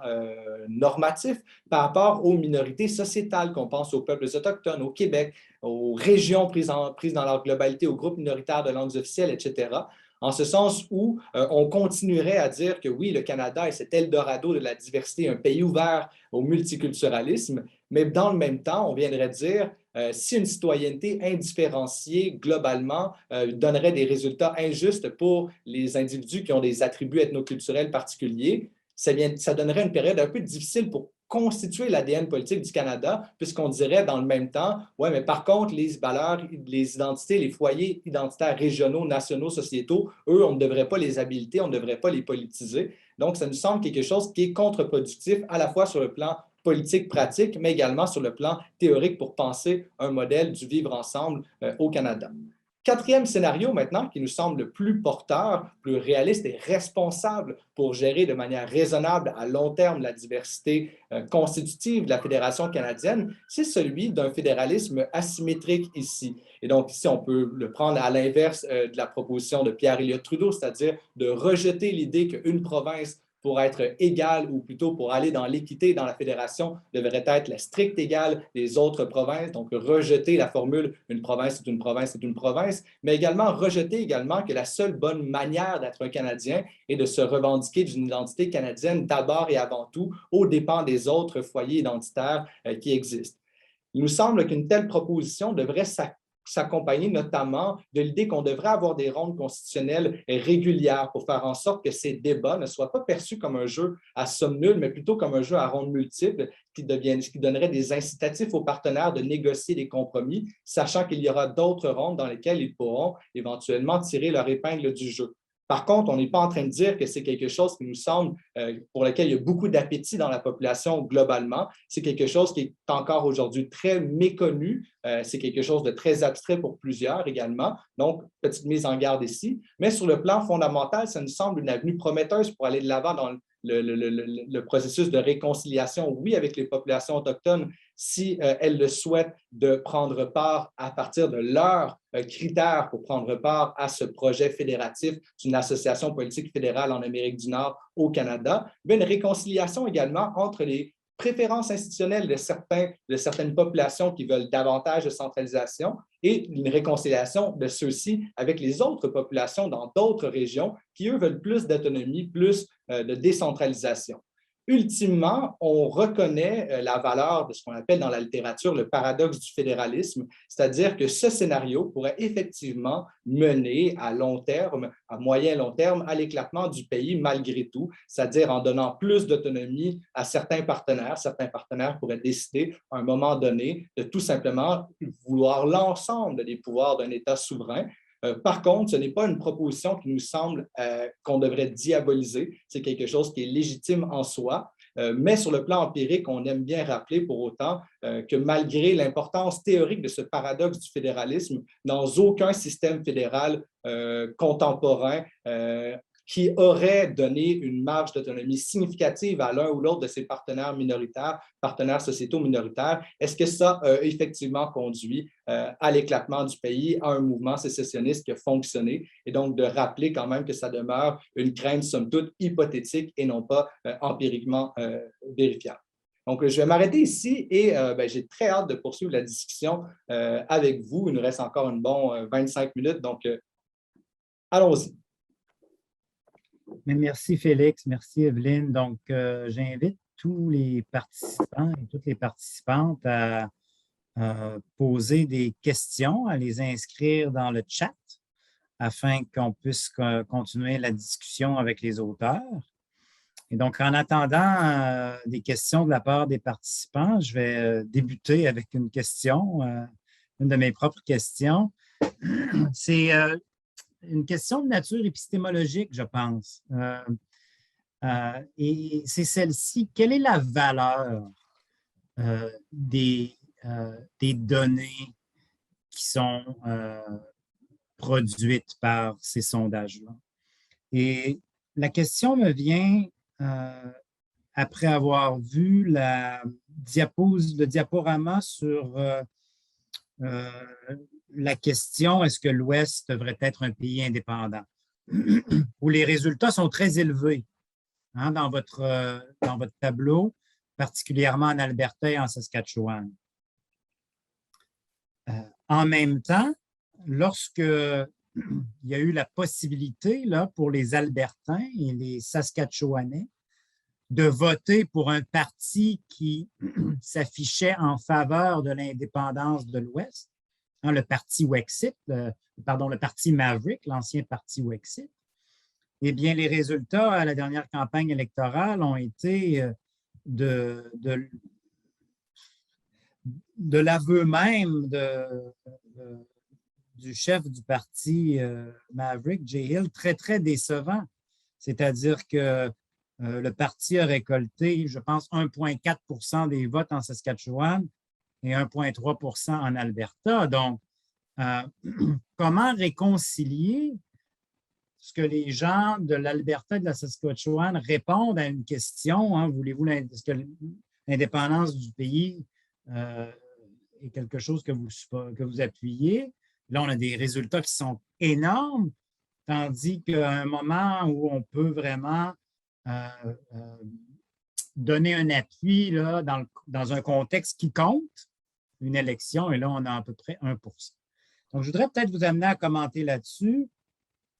normatif par rapport aux minorités sociétales, qu'on pense aux peuples autochtones, au Québec, aux régions prises dans leur globalité, aux groupes minoritaires de langues officielles, etc., en ce sens où on continuerait à dire que oui, le Canada est cet Eldorado de la diversité, un pays ouvert au multiculturalisme, mais dans le même temps, on viendrait dire si une citoyenneté indifférenciée globalement donnerait des résultats injustes pour les individus qui ont des attributs ethnoculturels particuliers, ça donnerait une période un peu difficile pour constituer l'ADN politique du Canada, puisqu'on dirait dans le même temps, ouais, mais par contre, les valeurs, les identités, les foyers identitaires régionaux, nationaux, sociétaux, eux, on ne devrait pas les habiliter, on ne devrait pas les politiser. Donc, ça nous semble quelque chose qui est contre-productif à la fois sur le plan politique pratique, mais également sur le plan théorique pour penser un modèle du vivre ensemble au Canada. Quatrième scénario maintenant, qui nous semble le plus porteur, plus réaliste et responsable pour gérer de manière raisonnable à long terme la diversité constitutive de la Fédération canadienne, c'est celui d'un fédéralisme asymétrique ici. Et donc ici, on peut le prendre à l'inverse de la proposition de Pierre Elliott Trudeau, c'est-à-dire de rejeter l'idée qu'une province pour être égale, ou plutôt pour aller dans l'équité dans la fédération, devrait être la stricte égale des autres provinces, donc rejeter la formule « une province est une province est une province », mais également rejeter également que la seule bonne manière d'être un Canadien est de se revendiquer d'une identité canadienne d'abord et avant tout, aux dépens des autres foyers identitaires qui existent. Il nous semble qu'une telle proposition devrait s'accompagner notamment de l'idée qu'on devrait avoir des rondes constitutionnelles régulières pour faire en sorte que ces débats ne soient pas perçus comme un jeu à somme nulle, mais plutôt comme un jeu à rondes multiples qui donnerait des incitatifs aux partenaires de négocier des compromis, sachant qu'il y aura d'autres rondes dans lesquelles ils pourront éventuellement tirer leur épingle du jeu. Par contre, on n'est pas en train de dire que c'est quelque chose qui nous semble, pour lequel il y a beaucoup d'appétit dans la population globalement. C'est quelque chose qui est encore aujourd'hui très méconnu. C'est quelque chose de très abstrait pour plusieurs également. Donc, petite mise en garde ici. Mais sur le plan fondamental, ça nous semble une avenue prometteuse pour aller de l'avant dans le processus de réconciliation, oui, avec les populations autochtones, si elles le souhaitent, de prendre part à partir de leurs critères pour prendre part à ce projet fédératif d'une association politique fédérale en Amérique du Nord au Canada, mais une réconciliation également entre les préférences institutionnelles de certaines populations qui veulent davantage de centralisation et une réconciliation de ceux-ci avec les autres populations dans d'autres régions qui, eux, veulent plus d'autonomie, plus de décentralisation. Ultimement, on reconnaît la valeur de ce qu'on appelle dans la littérature le paradoxe du fédéralisme, c'est-à-dire que ce scénario pourrait effectivement mener à long terme, à moyen long terme, à l'éclatement du pays malgré tout, c'est-à-dire en donnant plus d'autonomie à certains partenaires. Certains partenaires pourraient décider à un moment donné de tout simplement vouloir l'ensemble des pouvoirs d'un État souverain. Par contre, ce n'est pas une proposition qui nous semble qu'on devrait diaboliser. C'est quelque chose qui est légitime en soi. Mais sur le plan empirique, on aime bien rappeler pour autant que malgré l'importance théorique de ce paradoxe du fédéralisme, dans aucun système fédéral contemporain qui aurait donné une marge d'autonomie significative à l'un ou l'autre de ses partenaires minoritaires, partenaires sociétaux minoritaires, est-ce que ça a effectivement conduit à l'éclatement du pays, à un mouvement sécessionniste qui a fonctionné, et donc de rappeler quand même que ça demeure une crainte somme toute hypothétique et non pas empiriquement vérifiable. Donc, je vais m'arrêter ici et j'ai très hâte de poursuivre la discussion avec vous. Il nous reste encore une bonne 25 minutes, donc allons-y. Merci Félix, merci Evelyne. Donc, j'invite tous les participants et toutes les participantes à poser des questions, à les inscrire dans le chat afin qu'on puisse continuer la discussion avec les auteurs. Et donc, en attendant des questions de la part des participants, je vais débuter avec une question, une de mes propres questions. C'est une question de nature épistémologique, je pense. Et c'est celle-ci. Quelle est la valeur des données qui sont produites par ces sondages-là? Et la question me vient après avoir vu le diaporama sur la question « Est-ce que l'Ouest devrait être un pays indépendant? » où les résultats sont très élevés hein, dans votre tableau, particulièrement en Alberta et en Saskatchewan. En même temps, lorsque il y a eu la possibilité là, pour les Albertains et les Saskatchewanais de voter pour un parti qui s'affichait en faveur de l'indépendance de l'Ouest, hein, le parti Wexit, le parti Maverick, l'ancien parti Wexit, eh bien, les résultats à la dernière campagne électorale ont été de l'aveu même du chef du parti Maverick, Jay Hill, très, très décevant. C'est-à-dire que le parti a récolté, je pense, 1,4 % des votes en Saskatchewan et 1,3 % en Alberta. Donc, comment réconcilier ce que les gens de l'Alberta et de la Saskatchewan répondent à une question, hein, voulez-vous l'indépendance du pays est quelque chose que vous appuyez? Là, on a des résultats qui sont énormes, tandis qu'à un moment où on peut vraiment donner un appui là, dans un contexte qui compte, une élection, et là, on a à peu près 1 %. Donc, je voudrais peut-être vous amener à commenter là-dessus.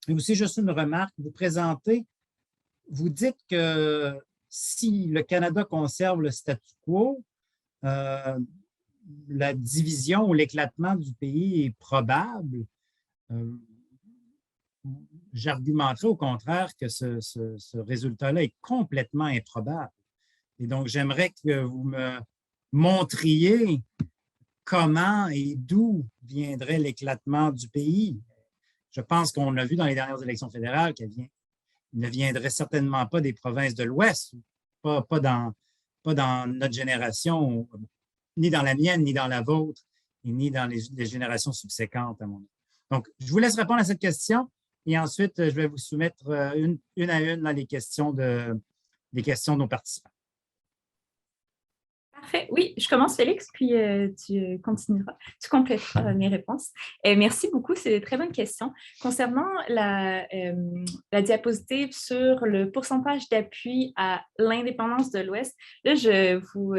Et aussi, juste une remarque, vous dites que si le Canada conserve le statu quo, la division ou l'éclatement du pays est probable. J'argumenterai au contraire que ce résultat-là est complètement improbable. Et donc, j'aimerais que vous me montriez comment et d'où viendrait l'éclatement du pays. Je pense qu'on l'a vu dans les dernières élections fédérales qu'il ne viendrait certainement pas des provinces de l'Ouest, pas dans notre génération, ni dans la mienne, ni dans la vôtre, et ni dans les générations subséquentes, à mon avis. Donc, je vous laisse répondre à cette question et ensuite, je vais vous soumettre une à une dans les questions de nos participants. Parfait. Oui, je commence, Félix, puis tu continueras, tu compléteras mes réponses. Merci beaucoup, c'est une très bonne question. Concernant la diapositive sur le pourcentage d'appui à l'indépendance de l'Ouest, là, je vous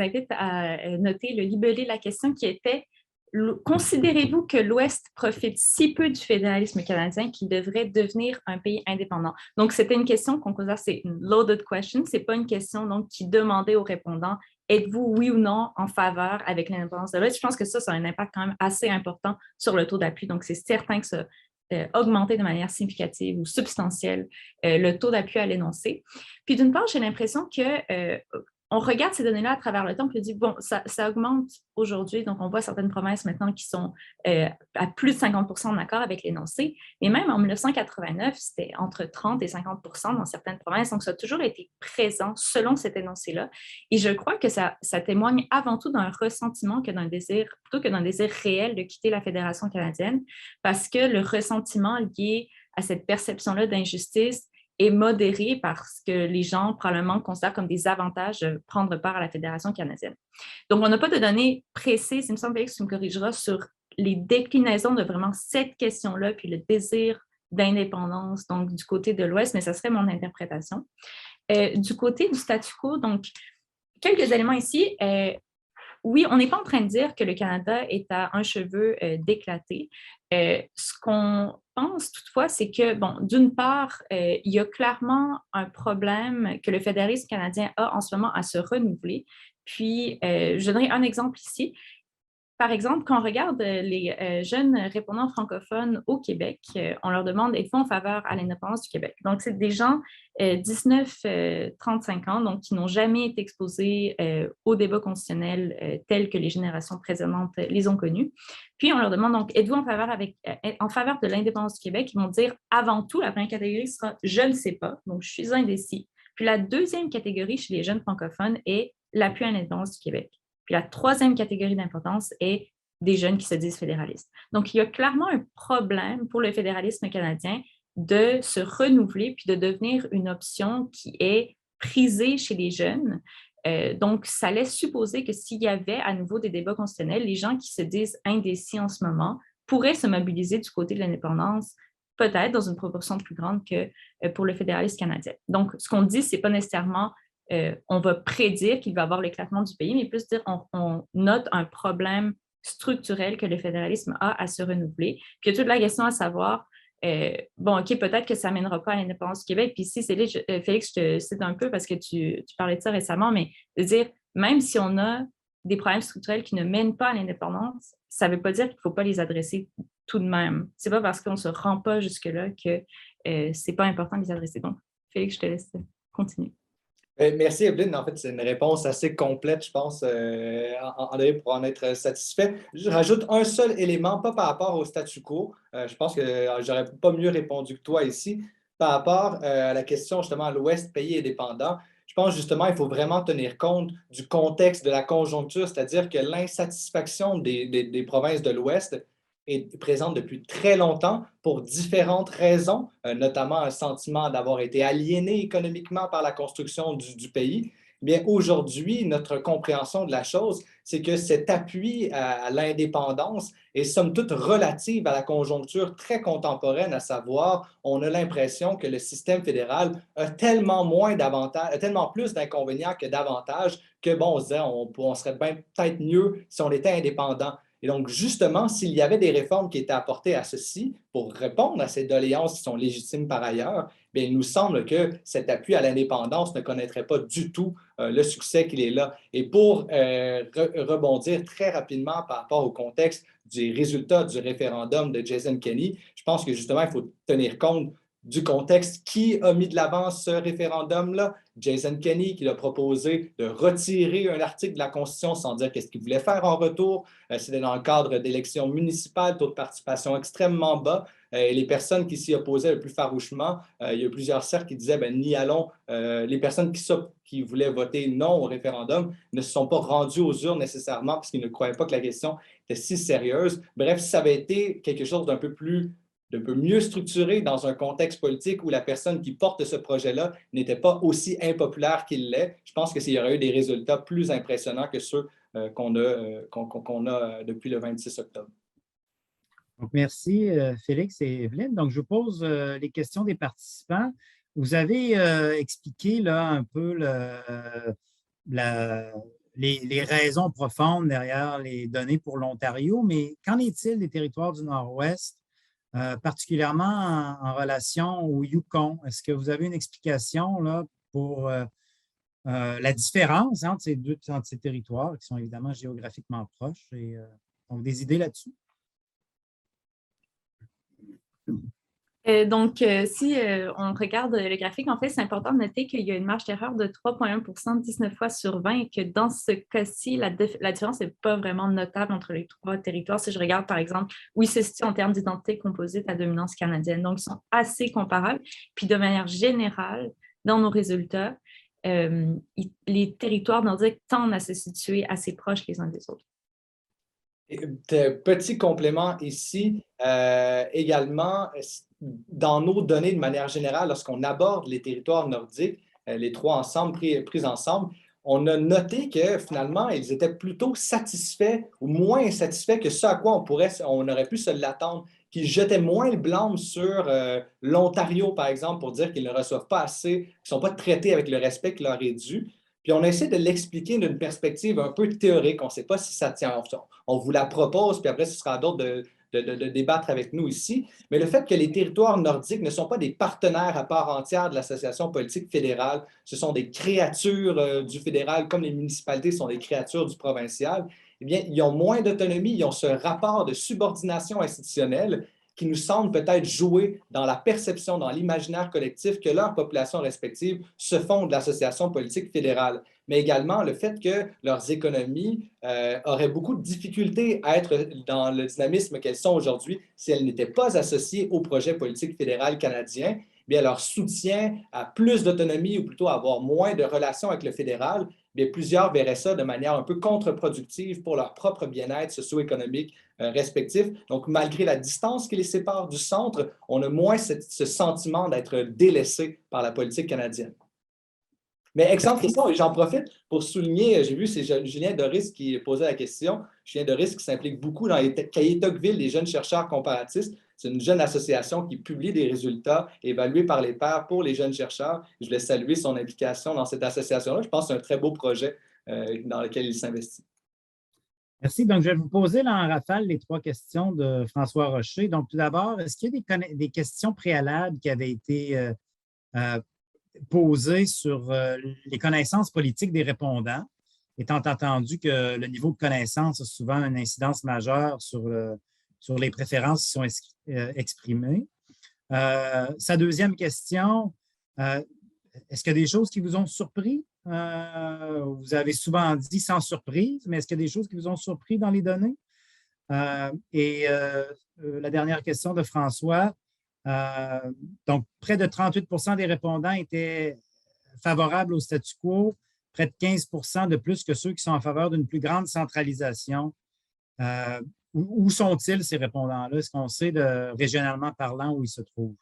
invite à noter le libellé de la question qui était « Considérez-vous que l'Ouest profite si peu du fédéralisme canadien qu'il devrait devenir un pays indépendant? » Donc, c'était une question qu'on posait, c'est une loaded question, ce n'est pas une question donc, qui demandait aux répondants êtes-vous, oui ou non, en faveur avec l'indépendance de l'Ouest? Je pense que ça a un impact quand même assez important sur le taux d'appui. Donc, c'est certain que ça a augmenté de manière significative ou substantielle le taux d'appui à l'énoncé. Puis, d'une part, j'ai l'impression que on regarde ces données-là à travers le temps, puis on dit, bon, ça augmente aujourd'hui, donc on voit certaines provinces maintenant qui sont à plus de 50% en accord avec l'énoncé, mais même en 1989, c'était entre 30 et 50% dans certaines provinces, donc ça a toujours été présent selon cet énoncé-là, et je crois que ça témoigne avant tout d'un ressentiment que d'un désir, plutôt que d'un désir réel de quitter la Fédération canadienne, parce que le ressentiment lié à cette perception-là d'injustice est modéré parce que les gens probablement considèrent comme des avantages de prendre part à la Fédération canadienne. Donc, on n'a pas de données précises, il me semble que tu me corrigeras, sur les déclinaisons de vraiment cette question-là, puis le désir d'indépendance, donc du côté de l'Ouest, mais ça serait mon interprétation. Du côté du statu quo, donc, quelques éléments ici. Oui, on n'est pas en train de dire que le Canada est à un cheveu d'éclater. Ce qu'on pense toutefois, c'est que, bon, d'une part, il y a clairement un problème que le fédéralisme canadien a en ce moment à se renouveler. Puis, je donnerai un exemple ici. par exemple, quand on regarde les jeunes répondants francophones au Québec, on leur demande êtes-vous en faveur à l'indépendance du Québec? Donc, c'est des gens 19-35 ans, donc qui n'ont jamais été exposés au débat constitutionnel tels que les générations précédentes les ont connus. Puis, on leur demande donc êtes-vous en faveur de l'indépendance du Québec? Ils vont dire avant tout, la première catégorie sera je ne sais pas, donc je suis indécis. Puis, la deuxième catégorie chez les jeunes francophones est l'appui à l'indépendance du Québec. Puis la troisième catégorie d'importance est des jeunes qui se disent fédéralistes. Donc, il y a clairement un problème pour le fédéralisme canadien de se renouveler puis de devenir une option qui est prisée chez les jeunes. Donc, ça laisse supposer que s'il y avait à nouveau des débats constitutionnels, les gens qui se disent indécis en ce moment pourraient se mobiliser du côté de l'indépendance, peut-être dans une proportion plus grande que pour le fédéralisme canadien. Donc, ce qu'on dit, ce n'est pas nécessairement on va prédire qu'il va y avoir l'éclatement du pays, mais plus dire on note un problème structurel que le fédéralisme a à se renouveler. Puis il y a toute la question à savoir, bon, OK, peut-être que ça ne mènera pas à l'indépendance du Québec. Puis ici, Félix, je te cite un peu parce que tu parlais de ça récemment, mais de dire, même si on a des problèmes structurels qui ne mènent pas à l'indépendance, ça ne veut pas dire qu'il ne faut pas les adresser tout de même. Ce n'est pas parce qu'on ne se rend pas jusque-là que ce n'est pas important de les adresser. Donc, Félix, je te laisse continuer. Merci, Evelyne. En fait, c'est une réponse assez complète, je pense, André, pour en être satisfait. Je rajoute un seul élément, pas par rapport au statu quo. Je pense que j'aurais pas mieux répondu que toi ici. Par rapport à la question, justement, à l'Ouest, pays indépendant, je pense justement qu'il faut vraiment tenir compte du contexte de la conjoncture, c'est-à-dire que l'insatisfaction des provinces de l'Ouest est présente depuis très longtemps pour différentes raisons, notamment un sentiment d'avoir été aliéné économiquement par la construction du pays. Bien, aujourd'hui, notre compréhension de la chose, c'est que cet appui à l'indépendance est somme toute relative à la conjoncture très contemporaine, à savoir, on a l'impression que le système fédéral a tellement moins d'avantages, tellement plus d'inconvénients que d'avantages que, bon, on se disait, on serait bien peut-être mieux si on était indépendant. Et donc, justement, s'il y avait des réformes qui étaient apportées à ceci pour répondre à ces doléances qui sont légitimes par ailleurs, bien, il nous semble que cet appui à l'indépendance ne connaîtrait pas du tout le succès qu'il est là. Et pour rebondir très rapidement par rapport au contexte du résultat du référendum de Jason Kenney, je pense que justement, il faut tenir compte du contexte. Qui a mis de l'avant ce référendum-là? Jason Kenney, qui a proposé de retirer un article de la Constitution sans dire qu'est-ce qu'il voulait faire en retour. C'était dans le cadre d'élections municipales, taux de participation extrêmement bas. Et les personnes qui s'y opposaient le plus farouchement, il y a plusieurs cercles qui disaient n'y allons. Les personnes qui voulaient voter non au référendum ne se sont pas rendues aux urnes nécessairement parce qu'ils ne croyaient pas que la question était si sérieuse. Bref, si ça avait été quelque chose d'un peu mieux structuré dans un contexte politique où la personne qui porte ce projet-là n'était pas aussi impopulaire qu'il l'est, je pense qu'il y aurait eu des résultats plus impressionnants que ceux qu'on a depuis le 26 octobre. Donc, merci Félix et Evelyne. Donc, je vous pose les questions des participants. Vous avez expliqué là, un peu les raisons profondes derrière les données pour l'Ontario, mais qu'en est-il des territoires du Nord-Ouest, particulièrement en relation au Yukon? Est-ce que vous avez une explication là, pour la différence entre ces territoires qui sont évidemment géographiquement proches? Et, donc, des idées là-dessus? Donc, si on regarde le graphique, en fait, c'est important de noter qu'il y a une marge d'erreur de 3,1 19 fois sur 20 et que dans ce cas-ci, la différence n'est pas vraiment notable entre les trois territoires. Si je regarde, par exemple, où ils se situent en termes d'identité composite à dominance canadienne. Donc, ils sont assez comparables. Puis, de manière générale, dans nos résultats, les territoires nordiques tendent à se situer assez proches les uns des autres. Petit complément ici, également, dans nos données de manière générale, lorsqu'on aborde les territoires nordiques, les trois ensemble, pris ensemble, on a noté que finalement, ils étaient plutôt satisfaits ou moins satisfaits que ce à quoi on aurait pu se l'attendre, qu'ils jetaient moins le blâme sur l'Ontario, par exemple, pour dire qu'ils ne reçoivent pas assez, qu'ils ne sont pas traités avec le respect qui leur est dû. Puis on a essayé de l'expliquer d'une perspective un peu théorique. On ne sait pas si ça tient. On vous la propose, puis après, ce sera à d'autres de débattre avec nous ici. Mais le fait que les territoires nordiques ne sont pas des partenaires à part entière de l'Association politique fédérale, ce sont des créatures du fédéral, comme les municipalités sont des créatures du provincial. eh bien, ils ont moins d'autonomie, ils ont ce rapport de subordination institutionnelle qui nous semble peut-être jouer dans la perception, dans l'imaginaire collectif que leurs populations respectives se font de l'association politique fédérale, mais également le fait que leurs économies auraient beaucoup de difficultés à être dans le dynamisme qu'elles sont aujourd'hui si elles n'étaient pas associées au projet politique fédéral canadien. Bien, leur soutien à plus d'autonomie ou plutôt à avoir moins de relations avec le fédéral, bien, plusieurs verraient ça de manière un peu contre-productive pour leur propre bien-être socio-économique respectif. Donc, malgré la distance qui les sépare du centre, on a moins ce sentiment d'être délaissé par la politique canadienne. Mais excellente question, et j'en profite pour souligner, j'ai vu, c'est Julien Doris qui posait la question. Julien Doris qui s'implique beaucoup dans les cahiers Tocqueville des jeunes chercheurs comparatistes. C'est une jeune association qui publie des résultats évalués par les pairs pour les jeunes chercheurs. Je voulais saluer son implication dans cette association-là. Je pense que c'est un très beau projet dans lequel il s'investit. Merci. Donc, je vais vous poser là en rafale les 3 questions de François Rocher. Donc, tout d'abord, est-ce qu'il y a des questions préalables qui avaient été posées sur les connaissances politiques des répondants, étant entendu que le niveau de connaissance a souvent une incidence majeure sur les préférences qui sont exprimées? Sa deuxième question, est-ce qu'il y a des choses qui vous ont surpris? Vous avez souvent dit sans surprise, mais est-ce qu'il y a des choses qui vous ont surpris dans les données? La dernière question de François, donc près de 38% des répondants étaient favorables au statu quo, près de 15% de plus que ceux qui sont en faveur d'une plus grande centralisation. Où sont-ils, ces répondants-là? Est-ce qu'on sait, régionalement parlant, où ils se trouvent?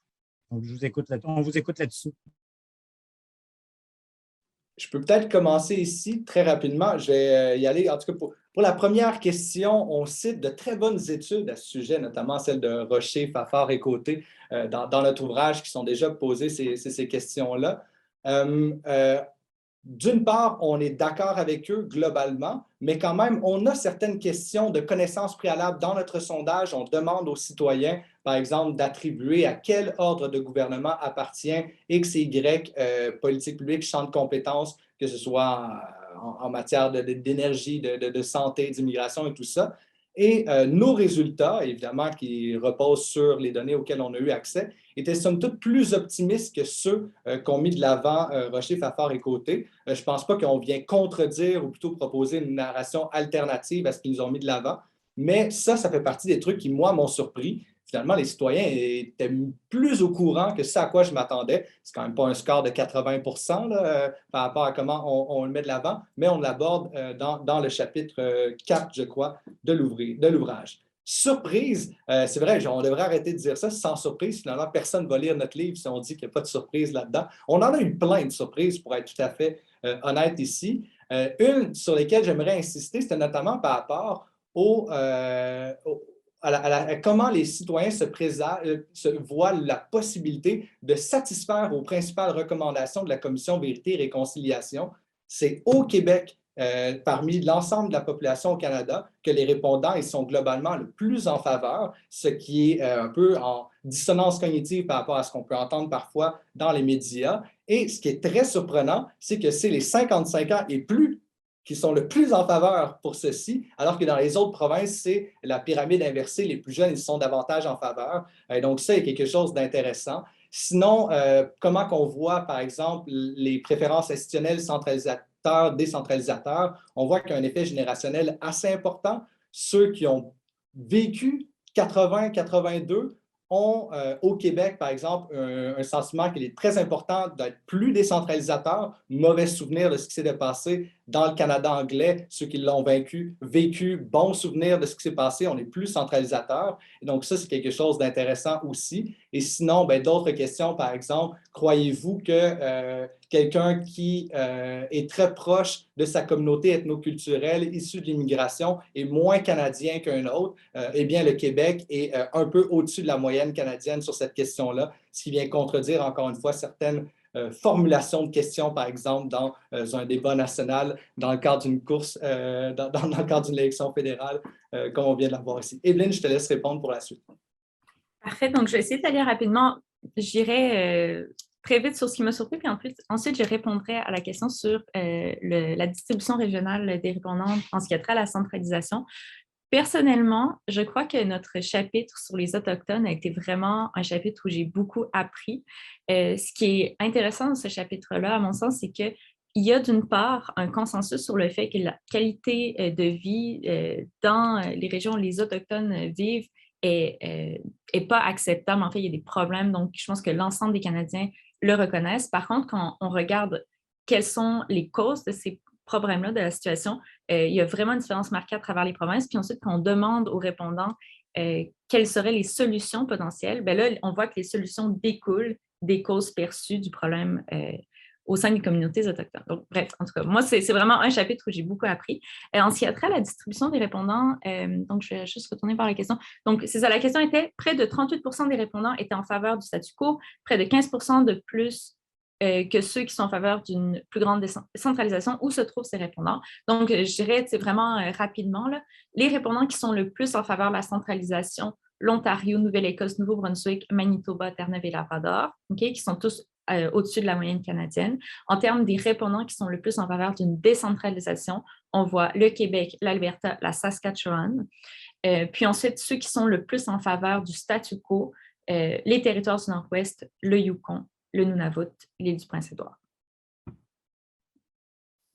Donc, on vous écoute là-dessus. Je peux peut-être commencer ici très rapidement. Je vais y aller. En tout cas, pour la première question, on cite de très bonnes études à ce sujet, notamment celles de Rocher, Fafard et Côté dans notre ouvrage qui sont déjà posées ces questions-là. D'une part, on est d'accord avec eux globalement, mais quand même, on a certaines questions de connaissances préalables dans notre sondage. On demande aux citoyens, par exemple, d'attribuer à quel ordre de gouvernement appartient X et Y politique publique, champ de compétences, que ce soit en matière d'énergie, de santé, d'immigration et tout ça. Et nos résultats, évidemment, qui reposent sur les données auxquelles on a eu accès, étaient somme toute plus optimistes que ceux qu'ont mis de l'avant Rocher, Fafard et Côté. Je ne pense pas qu'on vient contredire ou plutôt proposer une narration alternative à ce qu'ils nous ont mis de l'avant, mais ça fait partie des trucs qui, moi, m'ont surpris. Finalement, les citoyens étaient plus au courant que ce à quoi je m'attendais. C'est quand même pas un score de 80% là, par rapport à comment on le met de l'avant, mais on l'aborde dans le chapitre 4, je crois, de l'ouvrage. Surprise, c'est vrai, on devrait arrêter de dire ça sans surprise. Finalement, personne ne va lire notre livre si on dit qu'il n'y a pas de surprise là-dedans. On en a eu plein de surprises, pour être tout à fait honnête ici. Une sur laquelle j'aimerais insister, c'était notamment par rapport à comment les citoyens se voient la possibilité de satisfaire aux principales recommandations de la Commission Vérité et Réconciliation. C'est au Québec, parmi l'ensemble de la population au Canada, que les répondants ils sont globalement le plus en faveur, ce qui est un peu en dissonance cognitive par rapport à ce qu'on peut entendre parfois dans les médias. Et ce qui est très surprenant, c'est que c'est les 55 ans et plus qui sont le plus en faveur pour ceci, alors que dans les autres provinces, c'est la pyramide inversée. Les plus jeunes, ils sont davantage en faveur. Donc, ça est quelque chose d'intéressant. Sinon, comment qu'on voit, par exemple, les préférences institutionnelles centralisateurs, décentralisateurs, on voit qu'il y a un effet générationnel assez important. Ceux qui ont vécu 80-82 ont au Québec, par exemple, un sentiment qu'il est très important d'être plus décentralisateur. Mauvais souvenir de ce qui s'est passé dans le Canada anglais, ceux qui l'ont vécu, bon souvenir de ce qui s'est passé, on est plus centralisateur. Et donc ça, c'est quelque chose d'intéressant aussi. Et sinon, d'autres questions, par exemple, croyez-vous que quelqu'un qui est très proche de sa communauté ethnoculturelle issue de l'immigration est moins canadien qu'un autre? Eh bien, le Québec est un peu au-dessus de la moyenne canadienne sur cette question-là, ce qui vient contredire, encore une fois, certaines formulation de questions, par exemple, dans un débat national, dans le cadre d'une course, dans le cadre d'une élection fédérale, comme on vient de l'avoir ici. Evelyne, je te laisse répondre pour la suite. Parfait. Donc, je vais essayer d'aller rapidement. Je dirais très vite sur ce qui m'a surpris, puis ensuite, je répondrai à la question sur la distribution régionale des répondants en ce qui a trait à la centralisation. Personnellement, je crois que notre chapitre sur les Autochtones a été vraiment un chapitre où j'ai beaucoup appris. Ce qui est intéressant dans ce chapitre-là, à mon sens, c'est qu'il y a d'une part un consensus sur le fait que la qualité de vie dans les régions où les Autochtones vivent est pas acceptable. En fait, il y a des problèmes. Donc, je pense que l'ensemble des Canadiens le reconnaissent. Par contre, quand on regarde quelles sont les causes de ces problèmes-là, de la situation, il y a vraiment une différence marquée à travers les provinces. Puis ensuite, quand on demande aux répondants quelles seraient les solutions potentielles, bien là, on voit que les solutions découlent des causes perçues du problème au sein des communautés autochtones. Donc, bref, en tout cas, moi, c'est vraiment un chapitre où j'ai beaucoup appris. En ce qui a trait à la distribution des répondants, donc je vais juste retourner par la question. Donc, c'est ça, la question était, près de 38% des répondants étaient en faveur du statu quo, près de 15% de plus que ceux qui sont en faveur d'une plus grande décentralisation. Où se trouvent ces répondants? Donc, je dirais vraiment rapidement, là, les répondants qui sont le plus en faveur de la centralisation, l'Ontario, Nouvelle-Écosse, Nouveau-Brunswick, Manitoba, Terre-Neuve et Labrador, qui sont tous au-dessus de la moyenne canadienne. En termes des répondants qui sont le plus en faveur d'une décentralisation, on voit le Québec, l'Alberta, la Saskatchewan. Puis ensuite, ceux qui sont le plus en faveur du statu quo, les territoires du Nord-Ouest, le Yukon, le Nunavut, l'île du Prince-Édouard.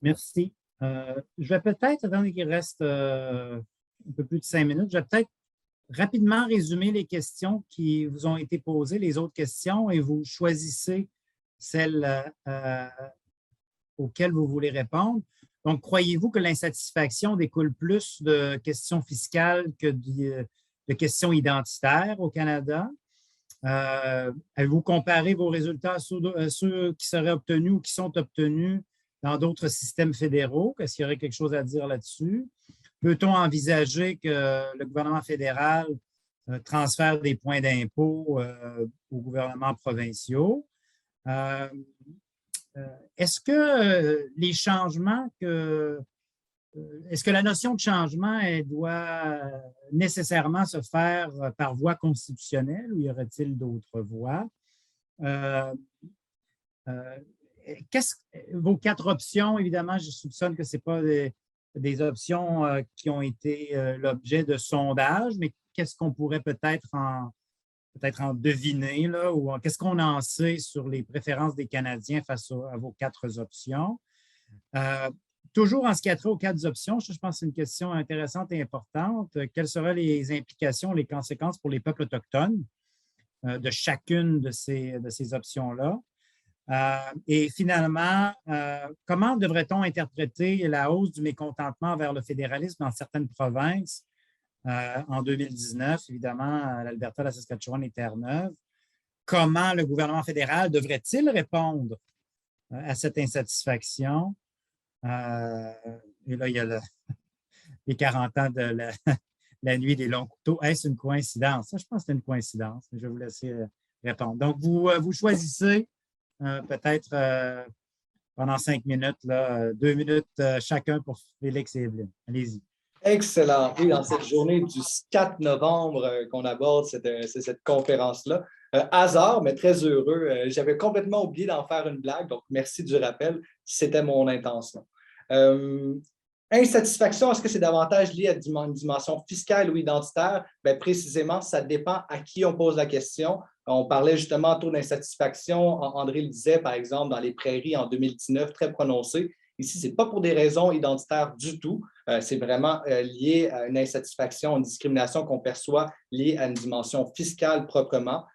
Merci. Je vais peut-être, avant qu'il reste un peu plus de 5 minutes, je vais peut-être rapidement résumer les questions qui vous ont été posées, les autres questions, et vous choisissez celles auxquelles vous voulez répondre. Donc, croyez-vous que l'insatisfaction découle plus de questions fiscales que de questions identitaires au Canada? Avez-vous comparé vos résultats à ceux qui seraient obtenus ou qui sont obtenus dans d'autres systèmes fédéraux? Est-ce qu'il y aurait quelque chose à dire là-dessus? Peut-on envisager que le gouvernement fédéral transfère des points d'impôt aux gouvernements provinciaux? Est-ce que les changements est-ce que la notion de changement elle doit nécessairement se faire par voie constitutionnelle ou y aurait-il d'autres voies? Vos 4 options, évidemment, je soupçonne que ce n'est pas des options qui ont été l'objet de sondages, mais qu'est-ce qu'on pourrait peut-être en deviner, là, ou qu'est-ce qu'on en sait sur les préférences des Canadiens face à vos 4 options? Toujours en ce qui a trait aux 4 options, je pense que c'est une question intéressante et importante. Quelles seraient les implications, les conséquences pour les peuples autochtones de chacune de ces options-là? Et finalement, comment devrait-on interpréter la hausse du mécontentement vers le fédéralisme dans certaines provinces en 2019, évidemment, l'Alberta, la Saskatchewan et Terre-Neuve? Comment le gouvernement fédéral devrait-il répondre à cette insatisfaction? Et là, il y a les 40 ans de la nuit des longs couteaux. Est-ce une coïncidence? Ça, je pense que c'est une coïncidence. Je vais vous laisser répondre. Donc, vous choisissez peut-être pendant 5 minutes, là, 2 minutes chacun pour Félix et Evelyne. Allez-y. Excellent. Oui, dans cette journée du 4 novembre qu'on aborde cette conférence-là. Hasard, mais très heureux. J'avais complètement oublié d'en faire une blague, donc merci du rappel. C'était mon intention. Insatisfaction, est-ce que c'est davantage lié à une dimension fiscale ou identitaire? Bien, précisément, ça dépend à qui on pose la question. On parlait justement taux d'insatisfaction. André le disait, par exemple, dans les prairies en 2019, très prononcé. Ici, ce n'est pas pour des raisons identitaires du tout. C'est vraiment lié à une insatisfaction, une discrimination qu'on perçoit liée à une dimension fiscale proprement.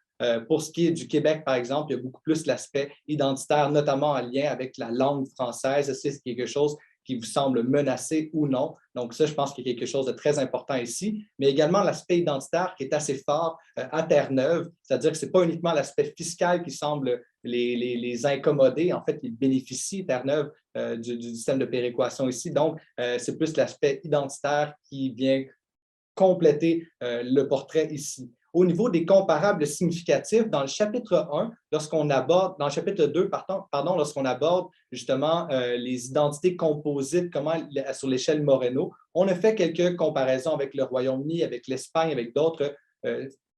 Pour ce qui est du Québec, par exemple, il y a beaucoup plus l'aspect identitaire, notamment en lien avec la langue française. C'est quelque chose qui vous semble menacé ou non. Donc ça, je pense qu'il y a quelque chose de très important ici, mais également l'aspect identitaire qui est assez fort à Terre-Neuve, c'est-à-dire que ce n'est pas uniquement l'aspect fiscal qui semble les incommoder. En fait, ils bénéficient, Terre-Neuve, du système de péréquation ici. Donc, c'est plus l'aspect identitaire qui vient compléter le portrait ici. Au niveau des comparables significatifs, dans le chapitre 1, dans le chapitre 2, lorsqu'on aborde justement les identités composites, sur l'échelle Moreno, on a fait quelques comparaisons avec le Royaume-Uni, avec l'Espagne, avec d'autres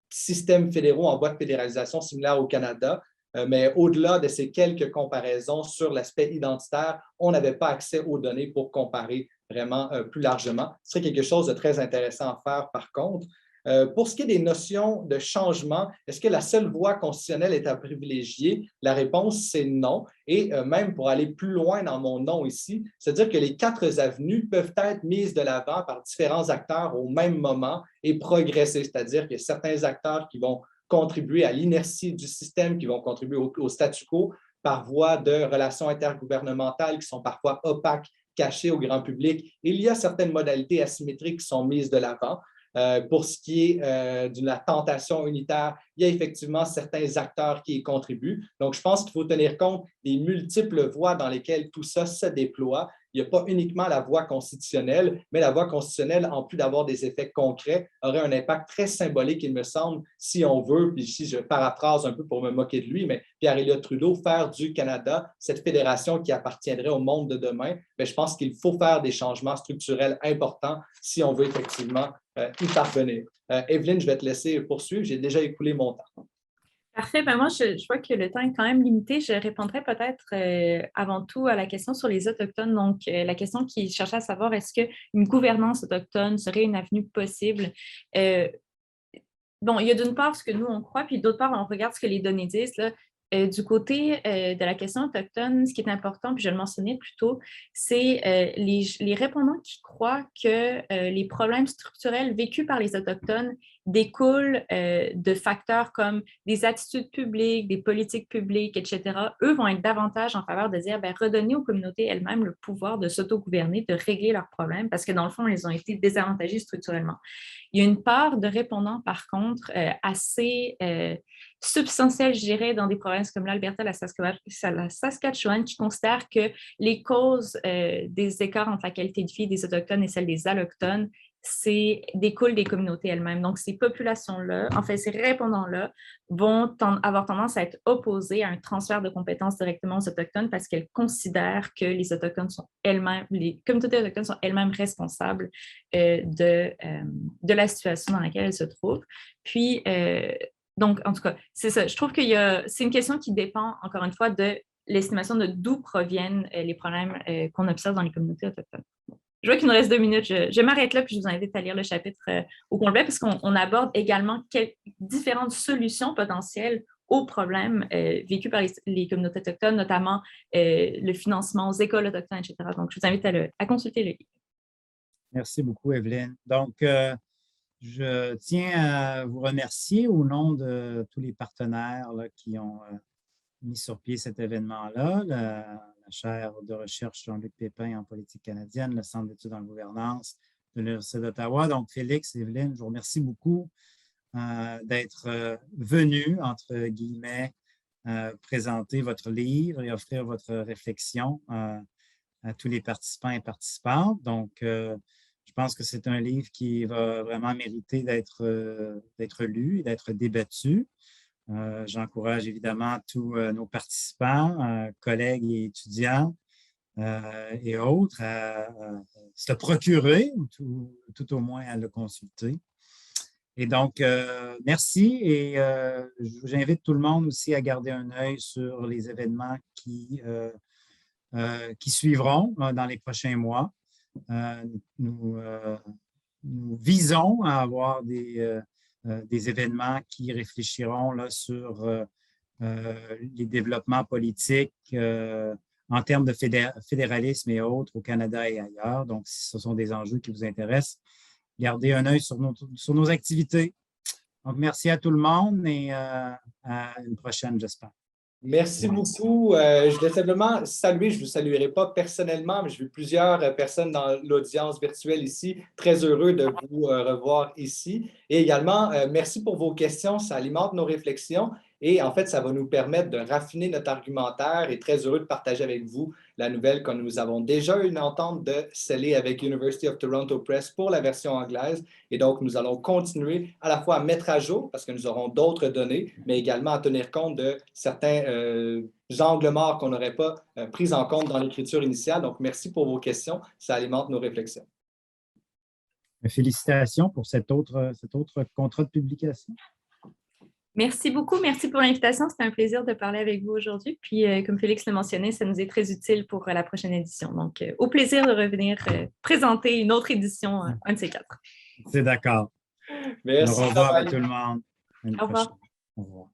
systèmes fédéraux en voie de fédéralisation similaires au Canada. mais au-delà de ces quelques comparaisons sur l'aspect identitaire, on n'avait pas accès aux données pour comparer vraiment plus largement. Ce serait quelque chose de très intéressant à faire par contre. Pour ce qui est des notions de changement, est-ce que la seule voie constitutionnelle est à privilégier? La réponse, c'est non. Et même pour aller plus loin dans mon non ici, c'est-à-dire que les 4 avenues peuvent être mises de l'avant par différents acteurs au même moment et progresser, c'est-à-dire qu'il y a certains acteurs qui vont contribuer à l'inertie du système, qui vont contribuer au statu quo par voie de relations intergouvernementales qui sont parfois opaques, cachées au grand public. Il y a certaines modalités asymétriques qui sont mises de l'avant. Pour ce qui est de la tentation unitaire, il y a effectivement certains acteurs qui y contribuent. Donc, je pense qu'il faut tenir compte des multiples voies dans lesquelles tout ça se déploie. Il n'y a pas uniquement la voie constitutionnelle, mais la voie constitutionnelle, en plus d'avoir des effets concrets, aurait un impact très symbolique, il me semble, si on veut, puis ici je paraphrase un peu pour me moquer de lui, mais Pierre-Éliott Trudeau, faire du Canada cette fédération qui appartiendrait au monde de demain, bien, je pense qu'il faut faire des changements structurels importants si on veut effectivement y parvenir. Evelyne, je vais te laisser poursuivre. J'ai déjà écoulé mon temps. Parfait. Ben moi, je vois que le temps est quand même limité. Je répondrai peut-être avant tout à la question sur les Autochtones. Donc, la question qui cherchait à savoir est-ce qu'une gouvernance autochtone serait une avenue possible? Bon, il y a d'une part ce que nous, on croit, puis d'autre part, on regarde ce que les données disent. Là. Du côté de la question autochtone, ce qui est important, puis je le mentionnais plus tôt, c'est les répondants qui croient que les problèmes structurels vécus par les Autochtones découlent de facteurs comme des attitudes publiques, des politiques publiques, etc. Eux vont être davantage en faveur de dire, ben, redonner aux communautés elles-mêmes le pouvoir de s'autogouverner, de régler leurs problèmes, parce que dans le fond, ils ont été désavantagés structurellement. Il y a une part de répondants, par contre, assez substantielle, je dirais, dans des provinces comme l'Alberta, la Saskatchewan, qui considèrent que les causes des écarts entre la qualité de vie des Autochtones et celle des Allochtones découlent des communautés elles-mêmes. Donc, ces populations-là, en fait, ces répondants-là vont avoir tendance à être opposés à un transfert de compétences directement aux Autochtones parce qu'elles considèrent que les Autochtones sont elles-mêmes, les communautés autochtones sont elles-mêmes responsables de la situation dans laquelle elles se trouvent. Puis, donc, en tout cas, c'est ça. Je trouve que c'est une question qui dépend, encore une fois, de l'estimation de d'où proviennent les problèmes qu'on observe dans les communautés autochtones. Je vois qu'il nous reste 2 minutes. Je m'arrête là, puis je vous invite à lire le chapitre au complet, parce qu'on aborde également différentes solutions potentielles aux problèmes vécus par les communautés autochtones, notamment le financement aux écoles autochtones, etc. Donc, je vous invite à consulter le livre. Merci beaucoup, Evelyne. Donc, je tiens à vous remercier au nom de tous les partenaires là, qui ont mis sur pied cet événement-là, la chaire de recherche Jean-Luc Pépin en politique canadienne, le Centre d'études en gouvernance de l'Université d'Ottawa. Donc, Félix, Evelyne, je vous remercie beaucoup d'être venus, entre guillemets, présenter votre livre et offrir votre réflexion à tous les participants et participantes. Donc, je pense que c'est un livre qui va vraiment mériter d'être lu et d'être débattu. J'encourage évidemment tous nos participants, collègues et étudiants et autres à se le procurer ou tout au moins à le consulter. Et donc, merci et j'invite tout le monde aussi à garder un œil sur les événements qui suivront dans les prochains mois. Nous visons à avoir des événements qui réfléchiront là, sur les développements politiques en termes de fédéralisme et autres au Canada et ailleurs. Donc, si ce sont des enjeux qui vous intéressent, gardez un œil sur nos activités. Donc, merci à tout le monde et à une prochaine, j'espère. Merci beaucoup. Je vais simplement saluer, je ne vous saluerai pas personnellement, mais j'ai vu plusieurs personnes dans l'audience virtuelle ici. Très heureux de vous revoir ici. Et également, merci pour vos questions. Ça alimente nos réflexions et en fait, ça va nous permettre de raffiner notre argumentaire et très heureux de partager avec vous la nouvelle que nous avons déjà eu une entente de sceller avec University of Toronto Press pour la version anglaise. Et donc, nous allons continuer à la fois à mettre à jour, parce que nous aurons d'autres données, mais également à tenir compte de certains angles morts qu'on n'aurait pas pris en compte dans l'écriture initiale. Donc, merci pour vos questions. Ça alimente nos réflexions. Félicitations pour cet autre contrat de publication. Merci beaucoup. Merci pour l'invitation. C'était un plaisir de parler avec vous aujourd'hui. Puis, comme Félix le mentionnait, ça nous est très utile pour la prochaine édition. Donc, au plaisir de revenir présenter une autre édition, un de ces quatre. C'est d'accord. Merci. Au revoir à tout le monde. Au revoir. Au revoir.